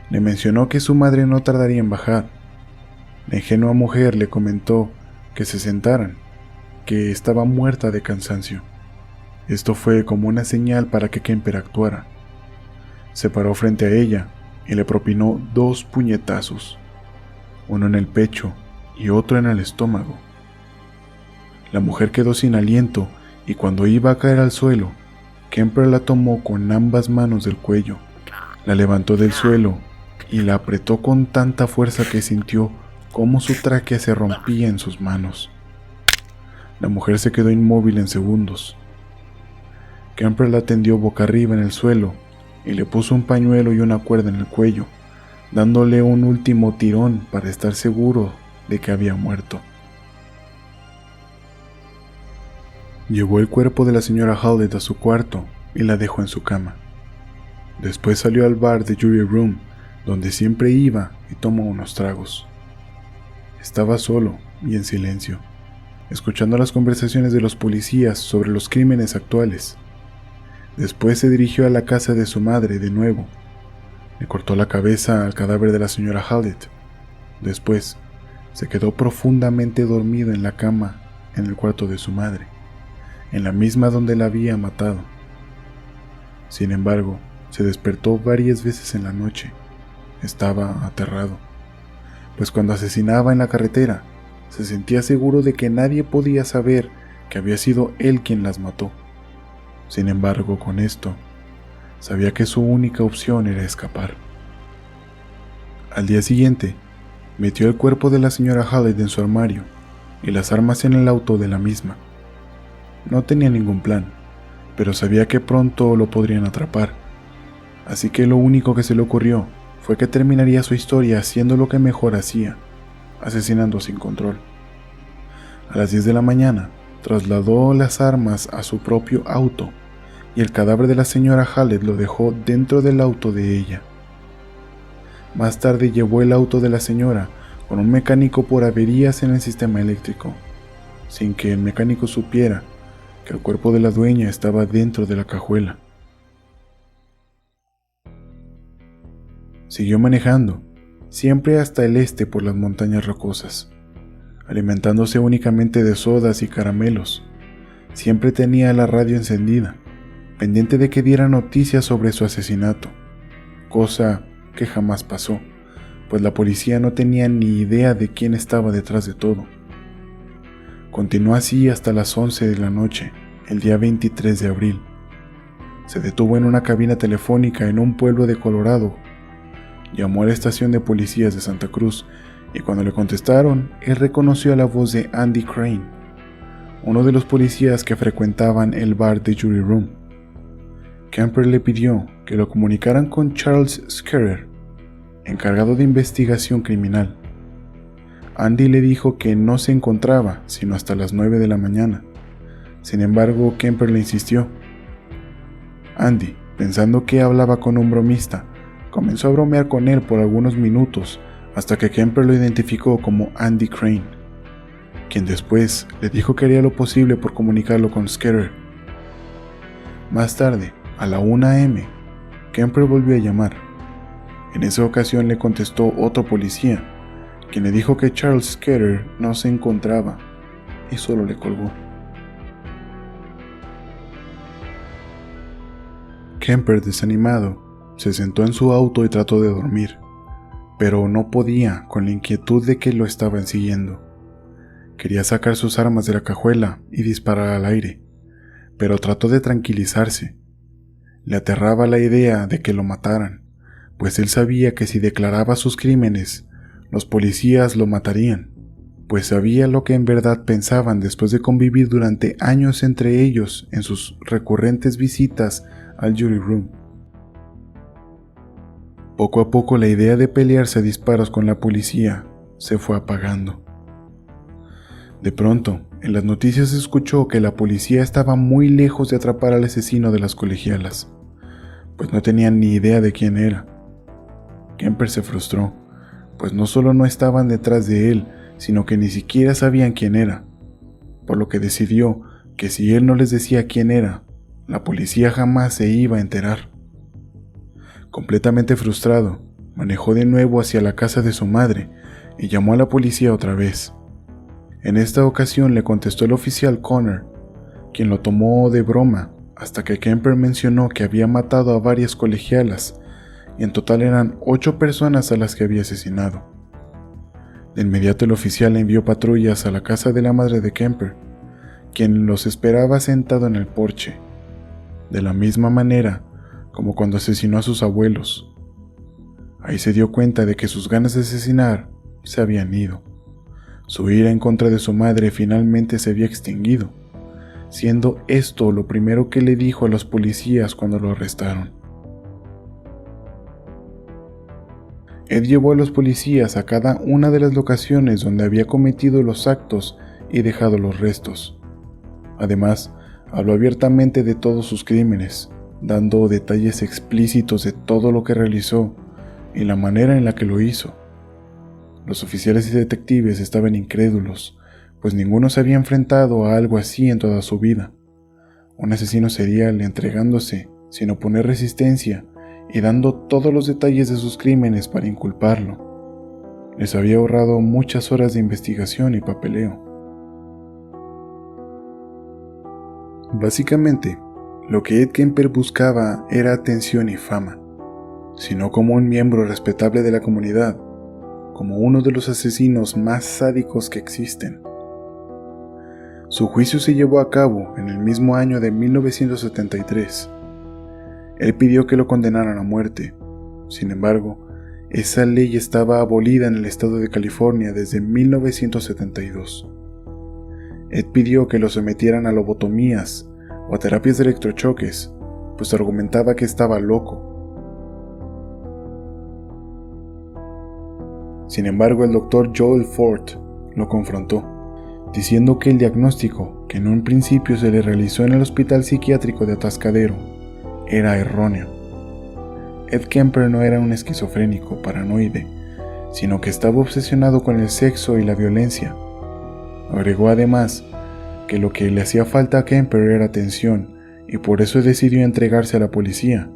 Le mencionó que su madre no tardaría en bajar. La ingenua mujer le comentó que se sentaran, que estaba muerta de cansancio. Esto fue como una señal para que Kemper actuara. Se paró frente a ella y le propinó 2 puñetazos, uno en el pecho y otro en el estómago. La mujer quedó sin aliento y cuando iba a caer al suelo, Kemper la tomó con ambas manos del cuello, la levantó del suelo y la apretó con tanta fuerza que sintió cómo su tráquea se rompía en sus manos. La mujer se quedó inmóvil en segundos. Kemper la tendió boca arriba en el suelo y le puso un pañuelo y una cuerda en el cuello, dándole un último tirón para estar seguro de que había muerto. Llevó el cuerpo de la señora Hallett a su cuarto y la dejó en su cama. Después salió al bar de Jury Room, donde siempre iba y tomó unos tragos. Estaba solo y en silencio, escuchando las conversaciones de los policías sobre los crímenes actuales. Después se dirigió a la casa de su madre de nuevo. Le cortó la cabeza al cadáver de la señora Hallett. Después, se quedó profundamente dormido en la cama en el cuarto de su madre, en la misma donde la había matado. Sin embargo, se despertó varias veces en la noche. Estaba aterrado, pues cuando asesinaba en la carretera, se sentía seguro de que nadie podía saber que había sido él quien las mató. Sin embargo, con esto, sabía que su única opción era escapar. Al día siguiente, metió el cuerpo de la señora Hallet en su armario y las armas en el auto de la misma. No tenía ningún plan, pero sabía que pronto lo podrían atrapar, así que lo único que se le ocurrió fue que terminaría su historia haciendo lo que mejor hacía, asesinando sin control. A las 10 de la mañana, trasladó las armas a su propio auto y el cadáver de la señora Hallet lo dejó dentro del auto de ella. Más tarde llevó el auto de la señora con un mecánico por averías en el sistema eléctrico, sin que el mecánico supiera que el cuerpo de la dueña estaba dentro de la cajuela. Siguió manejando, siempre hasta el este por las montañas rocosas, alimentándose únicamente de sodas y caramelos. Siempre tenía la radio encendida, pendiente de que diera noticias sobre su asesinato, cosa que jamás pasó, pues la policía no tenía ni idea de quién estaba detrás de todo. Continuó así hasta las 11 de la noche, el día 23 de abril. Se detuvo en una cabina telefónica en un pueblo de Colorado. Llamó a la estación de policías de Santa Cruz y cuando le contestaron, él reconoció la voz de Andy Crane, uno de los policías que frecuentaban el bar de Jury Room. Kemper le pidió que lo comunicaran con Charles Skerer, encargado de investigación criminal. Andy le dijo que no se encontraba sino hasta las 9 de la mañana. Sin embargo, Kemper le insistió. Andy, pensando que hablaba con un bromista, comenzó a bromear con él por algunos minutos hasta que Kemper lo identificó como Andy Crane, quien después le dijo que haría lo posible por comunicarlo con Skerer. Más tarde, a la 1 a.m., Kemper volvió a llamar. En esa ocasión le contestó otro policía, quien le dijo que Charles Skerer no se encontraba y solo le colgó. Kemper, desanimado, se sentó en su auto y trató de dormir, pero no podía con la inquietud de que lo estaban siguiendo. Quería sacar sus armas de la cajuela y disparar al aire, pero trató de tranquilizarse. Le aterraba la idea de que lo mataran, pues él sabía que si declaraba sus crímenes, los policías lo matarían, pues sabía lo que en verdad pensaban después de convivir durante años entre ellos en sus recurrentes visitas al Jury Room. Poco a poco la idea de pelearse a disparos con la policía se fue apagando. De pronto, en las noticias se escuchó que la policía estaba muy lejos de atrapar al asesino de las colegialas, pues no tenían ni idea de quién era. Kemper se frustró, pues no solo no estaban detrás de él, sino que ni siquiera sabían quién era, por lo que decidió que si él no les decía quién era, la policía jamás se iba a enterar. Completamente frustrado, manejó de nuevo hacia la casa de su madre y llamó a la policía otra vez. En esta ocasión le contestó el oficial Connor, quien lo tomó de broma hasta que Kemper mencionó que había matado a varias colegialas y en total eran 8 personas a las que había asesinado. De inmediato el oficial envió patrullas a la casa de la madre de Kemper, quien los esperaba sentado en el porche, de la misma manera como cuando asesinó a sus abuelos. Ahí se dio cuenta de que sus ganas de asesinar se habían ido. Su ira en contra de su madre finalmente se había extinguido, siendo esto lo primero que le dijo a los policías cuando lo arrestaron. Ed llevó a los policías a cada una de las locaciones donde había cometido los actos y dejado los restos. Además, habló abiertamente de todos sus crímenes, dando detalles explícitos de todo lo que realizó y la manera en la que lo hizo. Los oficiales y detectives estaban incrédulos, pues ninguno se había enfrentado a algo así en toda su vida. Un asesino serial entregándose sin oponer resistencia y dando todos los detalles de sus crímenes para inculparlo. Les había ahorrado muchas horas de investigación y papeleo. Básicamente, lo que Ed Kemper buscaba era atención y fama, sino como un miembro respetable de la comunidad, como uno de los asesinos más sádicos que existen. Su juicio se llevó a cabo en el mismo año de 1973. Él pidió que lo condenaran a muerte. Sin embargo, esa ley estaba abolida en el estado de California desde 1972. Ed pidió que lo sometieran a lobotomías o a terapias de electrochoques, pues argumentaba que estaba loco. Sin embargo, el doctor Joel Ford lo confrontó, diciendo que el diagnóstico que en un principio se le realizó en el hospital psiquiátrico de Atascadero era erróneo. Ed Kemper no era un esquizofrénico paranoide, sino que estaba obsesionado con el sexo y la violencia. Agregó además que lo que le hacía falta a Kemper era atención, y por eso decidió entregarse a la policía,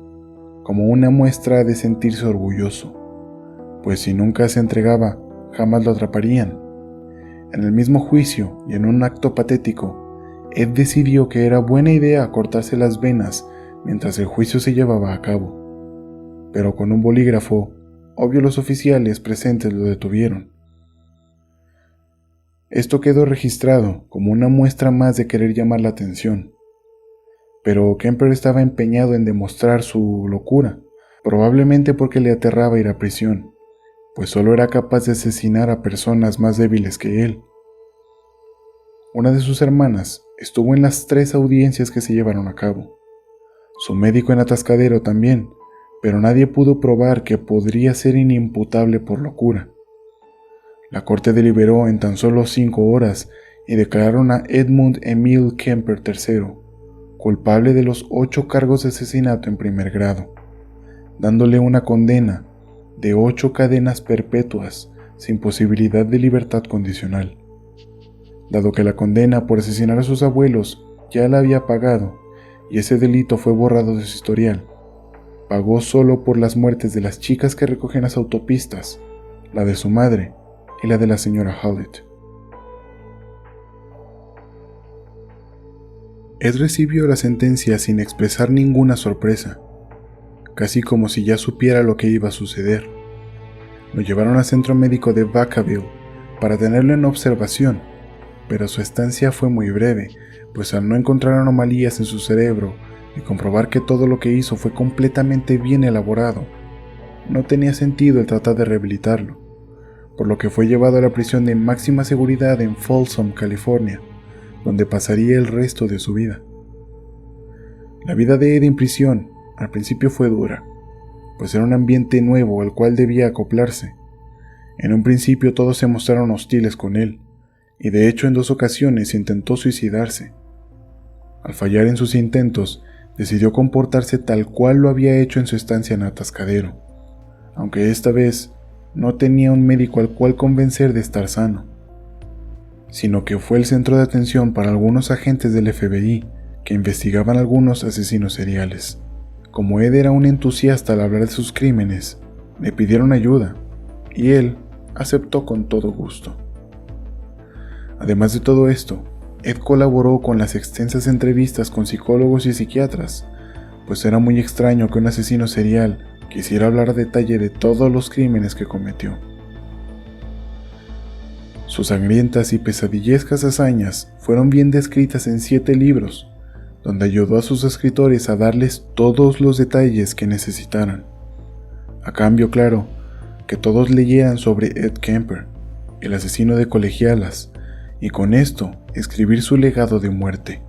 como una muestra de sentirse orgulloso, pues si nunca se entregaba, jamás lo atraparían. En el mismo juicio y en un acto patético, Ed decidió que era buena idea cortarse las venas mientras el juicio se llevaba a cabo. Pero con un bolígrafo, obvio los oficiales presentes lo detuvieron. Esto quedó registrado como una muestra más de querer llamar la atención. Pero Kemper estaba empeñado en demostrar su locura, probablemente porque le aterraba ir a prisión, pues solo era capaz de asesinar a personas más débiles que él. Una de sus hermanas estuvo en las 3 audiencias que se llevaron a cabo. Su médico en Atascadero también, pero nadie pudo probar que podría ser inimputable por locura. La corte deliberó en tan solo 5 horas y declararon a Edmund Emil Kemper III culpable de los 8 cargos de asesinato en primer grado, dándole una condena de 8 cadenas perpetuas sin posibilidad de libertad condicional. Dado que la condena por asesinar a sus abuelos ya la había pagado y ese delito fue borrado de su historial, pagó solo por las muertes de las chicas que recogen las autopistas, la de su madre y la de la señora Hallett. Ed recibió la sentencia sin expresar ninguna sorpresa, casi como si ya supiera lo que iba a suceder. Lo llevaron al centro médico de Vacaville para tenerlo en observación, pero su estancia fue muy breve, pues al no encontrar anomalías en su cerebro y comprobar que todo lo que hizo fue completamente bien elaborado, no tenía sentido el tratar de rehabilitarlo, por lo que fue llevado a la prisión de máxima seguridad en Folsom, California, donde pasaría el resto de su vida. La vida de Ed en prisión al principio fue dura, pues era un ambiente nuevo al cual debía acoplarse. En un principio todos se mostraron hostiles con él, y de hecho en 2 ocasiones intentó suicidarse. Al fallar en sus intentos, decidió comportarse tal cual lo había hecho en su estancia en Atascadero, aunque esta vez no tenía un médico al cual convencer de estar sano, sino que fue el centro de atención para algunos agentes del FBI que investigaban algunos asesinos seriales. Como Ed era un entusiasta al hablar de sus crímenes, le pidieron ayuda, y él aceptó con todo gusto. Además de todo esto, Ed colaboró con las extensas entrevistas con psicólogos y psiquiatras, pues era muy extraño que un asesino serial quisiera hablar a detalle de todos los crímenes que cometió. Sus sangrientas y pesadillescas hazañas fueron bien descritas en 7 libros, donde ayudó a sus escritores a darles todos los detalles que necesitaran. A cambio, claro, que todos leyeran sobre Ed Kemper, el asesino de colegialas, y con esto escribir su legado de muerte.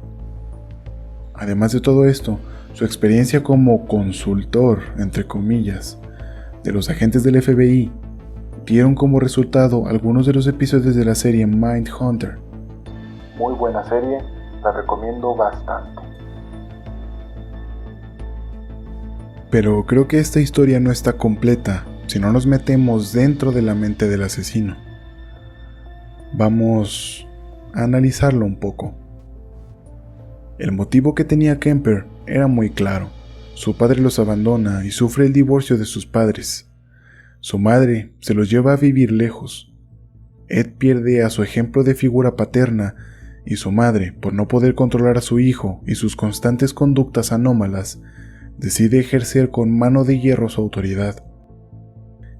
Además de todo esto, su experiencia como consultor, entre comillas, de los agentes del FBI, dieron como resultado algunos de los episodios de la serie Mindhunter. Muy buena serie, la recomiendo bastante. Pero creo que esta historia no está completa si no nos metemos dentro de la mente del asesino. Vamos a analizarlo un poco. El motivo que tenía Kemper era muy claro. Su padre los abandona y sufre el divorcio de sus padres. Su madre se los lleva a vivir lejos. Ed pierde a su ejemplo de figura paterna y su madre, por no poder controlar a su hijo y sus constantes conductas anómalas, decide ejercer con mano de hierro su autoridad.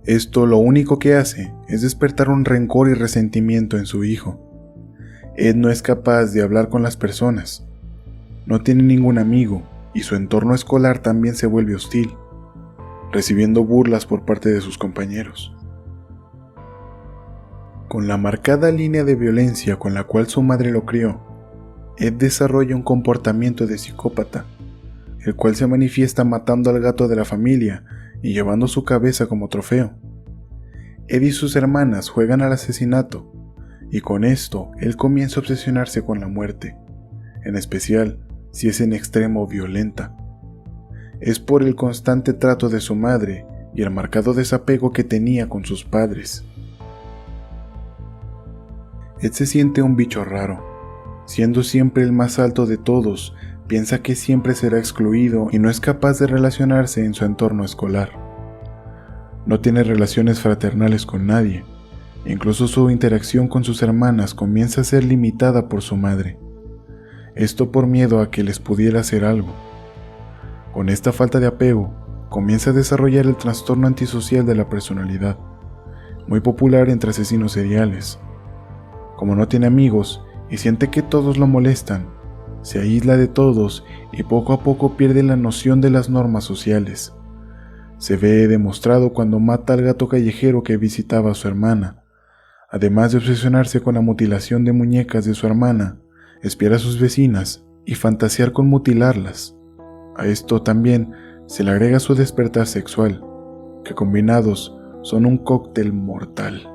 Esto lo único que hace es despertar un rencor y resentimiento en su hijo. Ed no es capaz de hablar con las personas, no tiene ningún amigo y su entorno escolar también se vuelve hostil, recibiendo burlas por parte de sus compañeros. Con la marcada línea de violencia con la cual su madre lo crió, Ed desarrolla un comportamiento de psicópata, el cual se manifiesta matando al gato de la familia y llevando su cabeza como trofeo. Ed y sus hermanas juegan al asesinato, y con esto él comienza a obsesionarse con la muerte, en especial si es en extremo violenta. Es por el constante trato de su madre y el marcado desapego que tenía con sus padres. Ed se siente un bicho raro. Siendo siempre el más alto de todos, piensa que siempre será excluido y no es capaz de relacionarse en su entorno escolar. No tiene relaciones fraternales con nadie. Incluso su interacción con sus hermanas comienza a ser limitada por su madre. Esto por miedo a que les pudiera hacer algo. Con esta falta de apego, comienza a desarrollar el trastorno antisocial de la personalidad, muy popular entre asesinos seriales. Como no tiene amigos y siente que todos lo molestan, se aísla de todos y poco a poco pierde la noción de las normas sociales. Se ve demostrado cuando mata al gato callejero que visitaba a su hermana. Además de obsesionarse con la mutilación de muñecas de su hermana, espiar a sus vecinas y fantasear con mutilarlas. A esto también se le agrega su despertar sexual, que combinados son un cóctel mortal.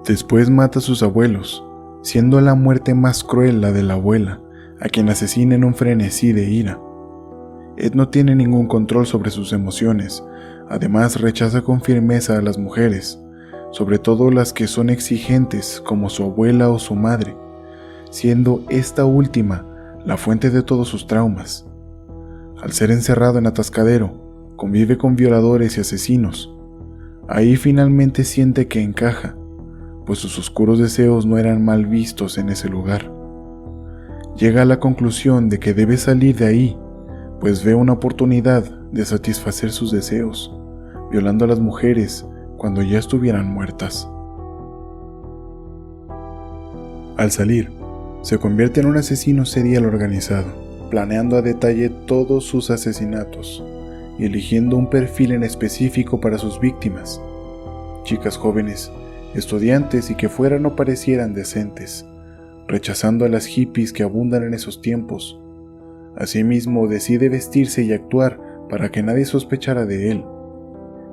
Después mata a sus abuelos, siendo la muerte más cruel la de la abuela, a quien asesina en un frenesí de ira. Ed no tiene ningún control sobre sus emociones, además rechaza con firmeza a las mujeres, sobre todo las que son exigentes como su abuela o su madre, siendo esta última la fuente de todos sus traumas. Al ser encerrado en Atascadero, convive con violadores y asesinos. Ahí finalmente siente que encaja, pues sus oscuros deseos no eran mal vistos en ese lugar. Llega a la conclusión de que debe salir de ahí, pues ve una oportunidad de satisfacer sus deseos, violando a las mujeres cuando ya estuvieran muertas. Al salir, se convierte en un asesino serial organizado, planeando a detalle todos sus asesinatos y eligiendo un perfil en específico para sus víctimas: chicas jóvenes, estudiantes y que fueran o parecieran decentes, rechazando a las hippies que abundan en esos tiempos. Asimismo, decide vestirse y actuar para que nadie sospechara de él.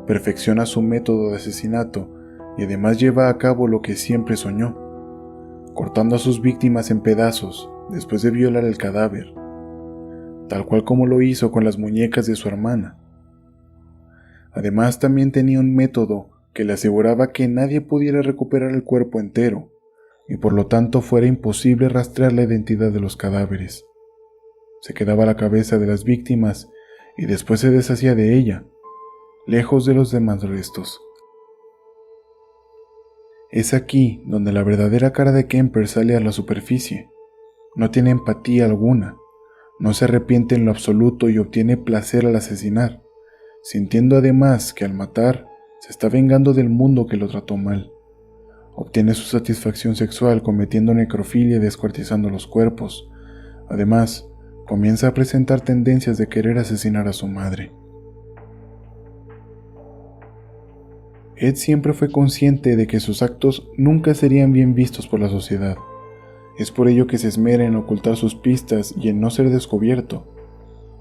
Perfecciona su método de asesinato y además lleva a cabo lo que siempre soñó: cortando a sus víctimas en pedazos después de violar el cadáver, tal cual como lo hizo con las muñecas de su hermana. Además, también tenía un método que le aseguraba que nadie pudiera recuperar el cuerpo entero, y por lo tanto fuera imposible rastrear la identidad de los cadáveres. Se quedaba la cabeza de las víctimas y después se deshacía de ella, lejos de los demás restos. Es aquí donde la verdadera cara de Kemper sale a la superficie. No tiene empatía alguna, no se arrepiente en lo absoluto y obtiene placer al asesinar, sintiendo además que al matar se está vengando del mundo que lo trató mal. Obtiene su satisfacción sexual cometiendo necrofilia y descuartizando los cuerpos. Además, comienza a presentar tendencias de querer asesinar a su madre. Ed siempre fue consciente de que sus actos nunca serían bien vistos por la sociedad. Es por ello que se esmera en ocultar sus pistas y en no ser descubierto.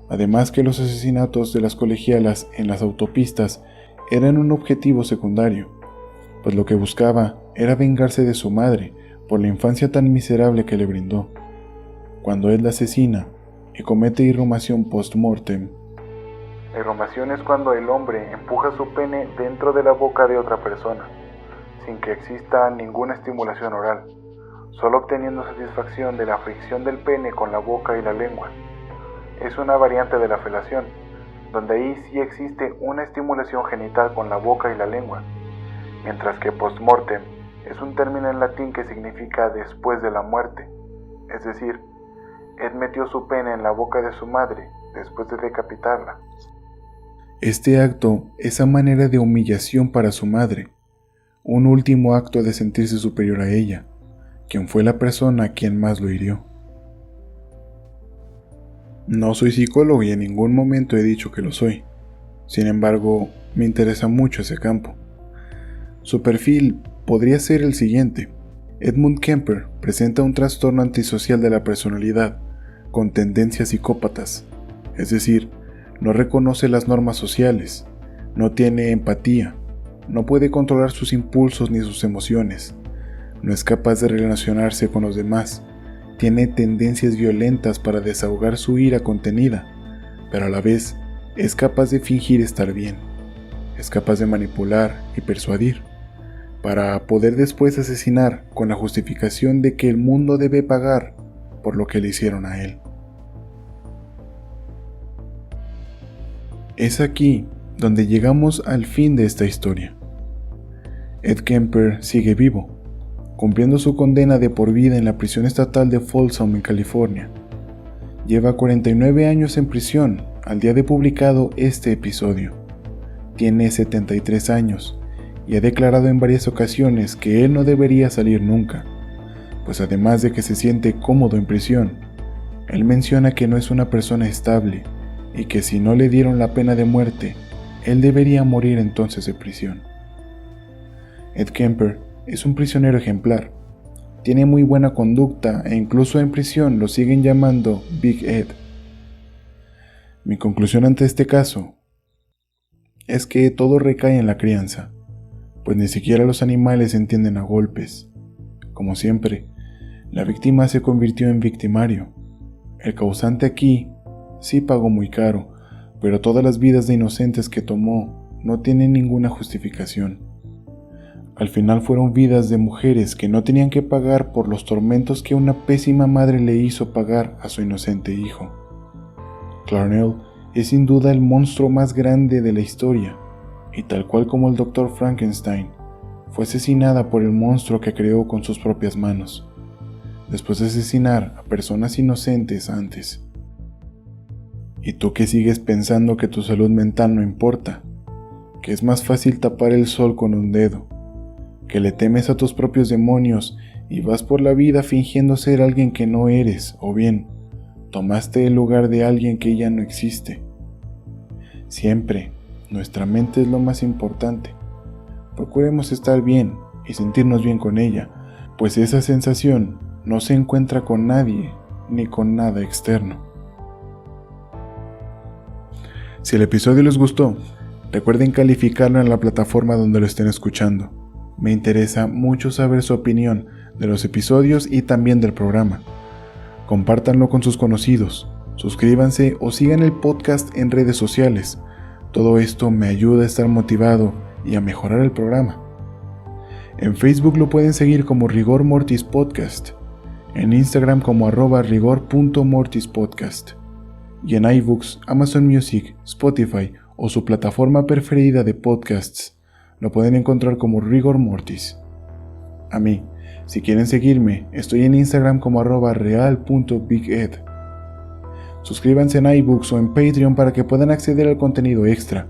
Además que los asesinatos de las colegialas en las autopistas eran un objetivo secundario, pues lo que buscaba era vengarse de su madre por la infancia tan miserable que le brindó. Cuando Ed la asesina y comete irrumación post-mortem. La irrumación es cuando el hombre empuja su pene dentro de la boca de otra persona, sin que exista ninguna estimulación oral, solo obteniendo satisfacción de la fricción del pene con la boca y la lengua. Es una variante de la felación, donde ahí sí existe una estimulación genital con la boca y la lengua, mientras que post-mortem Es un término en latín que significa después de la muerte, es decir, Ed metió su pene en la boca de su madre después de decapitarla. Este acto es a manera de humillación para su madre, un último acto de sentirse superior a ella, quien fue la persona quien más lo hirió. No soy psicólogo y en ningún momento he dicho que lo soy. Sin embargo, me interesa mucho ese campo. Su perfil podría ser el siguiente. Edmund Kemper presenta un trastorno antisocial de la personalidad, con tendencias psicópatas, es decir, no reconoce las normas sociales, no tiene empatía, no puede controlar sus impulsos ni sus emociones, no es capaz de relacionarse con los demás, tiene tendencias violentas para desahogar su ira contenida, pero a la vez es capaz de fingir estar bien, es capaz de manipular y persuadir, para poder después asesinar con la justificación de que el mundo debe pagar por lo que le hicieron a él. Es aquí donde llegamos al fin de esta historia. Ed Kemper sigue vivo, cumpliendo su condena de por vida en la prisión estatal de Folsom en California. Lleva 49 años en prisión al día de publicado este episodio. Tiene 73 años y ha declarado en varias ocasiones que él no debería salir nunca, pues además de que se siente cómodo en prisión, él menciona que no es una persona estable y que si no le dieron la pena de muerte, él debería morir entonces de prisión. Ed Kemper es un prisionero ejemplar, tiene muy buena conducta e incluso en prisión lo siguen llamando Big Ed. Mi conclusión ante este caso es que todo recae en la crianza, pues ni siquiera los animales entienden a golpes. Como siempre, la víctima se convirtió en victimario. El causante aquí sí pagó muy caro, pero todas las vidas de inocentes que tomó no tienen ninguna justificación. Al final fueron vidas de mujeres que no tenían que pagar por los tormentos que una pésima madre le hizo pagar a su inocente hijo. Clarnell es sin duda el monstruo más grande de la historia, y tal cual como el Dr. Frankenstein, fue asesinada por el monstruo que creó con sus propias manos, después de asesinar a personas inocentes antes. ¿Y tú que sigues pensando que tu salud mental no importa? Que es más fácil tapar el sol con un dedo, que le temes a tus propios demonios y vas por la vida fingiendo ser alguien que no eres, o bien, tomaste el lugar de alguien que ya no existe. Siempre, nuestra mente es lo más importante. Procuremos estar bien y sentirnos bien con ella, pues esa sensación no se encuentra con nadie ni con nada externo. Si el episodio les gustó, recuerden calificarlo en la plataforma donde lo estén escuchando. Me interesa mucho saber su opinión de los episodios y también del programa. Compártanlo con sus conocidos, suscríbanse o sigan el podcast en redes sociales. Todo esto me ayuda a estar motivado y a mejorar el programa. En Facebook lo pueden seguir como Rigor Mortis Podcast, en Instagram como @rigor.mortispodcast y en iBooks, Amazon Music, Spotify o su plataforma preferida de podcasts lo pueden encontrar como Rigor Mortis. A mí, si quieren seguirme, estoy en Instagram como @real.biged. Suscríbanse en iBooks o en Patreon para que puedan acceder al contenido extra.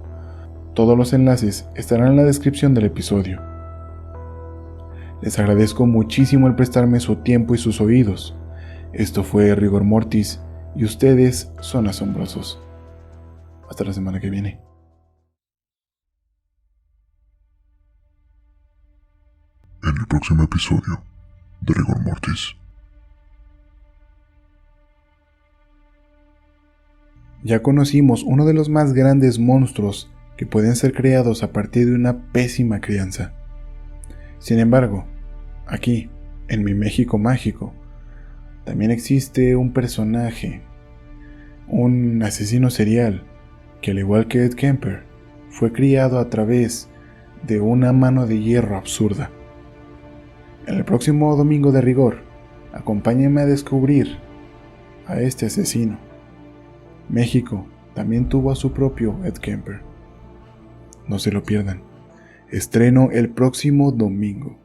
Todos los enlaces estarán en la descripción del episodio. Les agradezco muchísimo el prestarme su tiempo y sus oídos. Esto fue Rigor Mortis y ustedes son asombrosos. Hasta la semana que viene. En el próximo episodio de Rigor Mortis. Ya conocimos uno de los más grandes monstruos que pueden ser creados a partir de una pésima crianza. Sin embargo, aquí, en mi México mágico, también existe un personaje, un asesino serial, que al igual que Ed Kemper, fue criado a través de una mano de hierro absurda. En el próximo domingo de Rigor, acompáñenme a descubrir a este asesino. México también tuvo a su propio Ed Kemper. No se lo pierdan. Estreno el próximo domingo.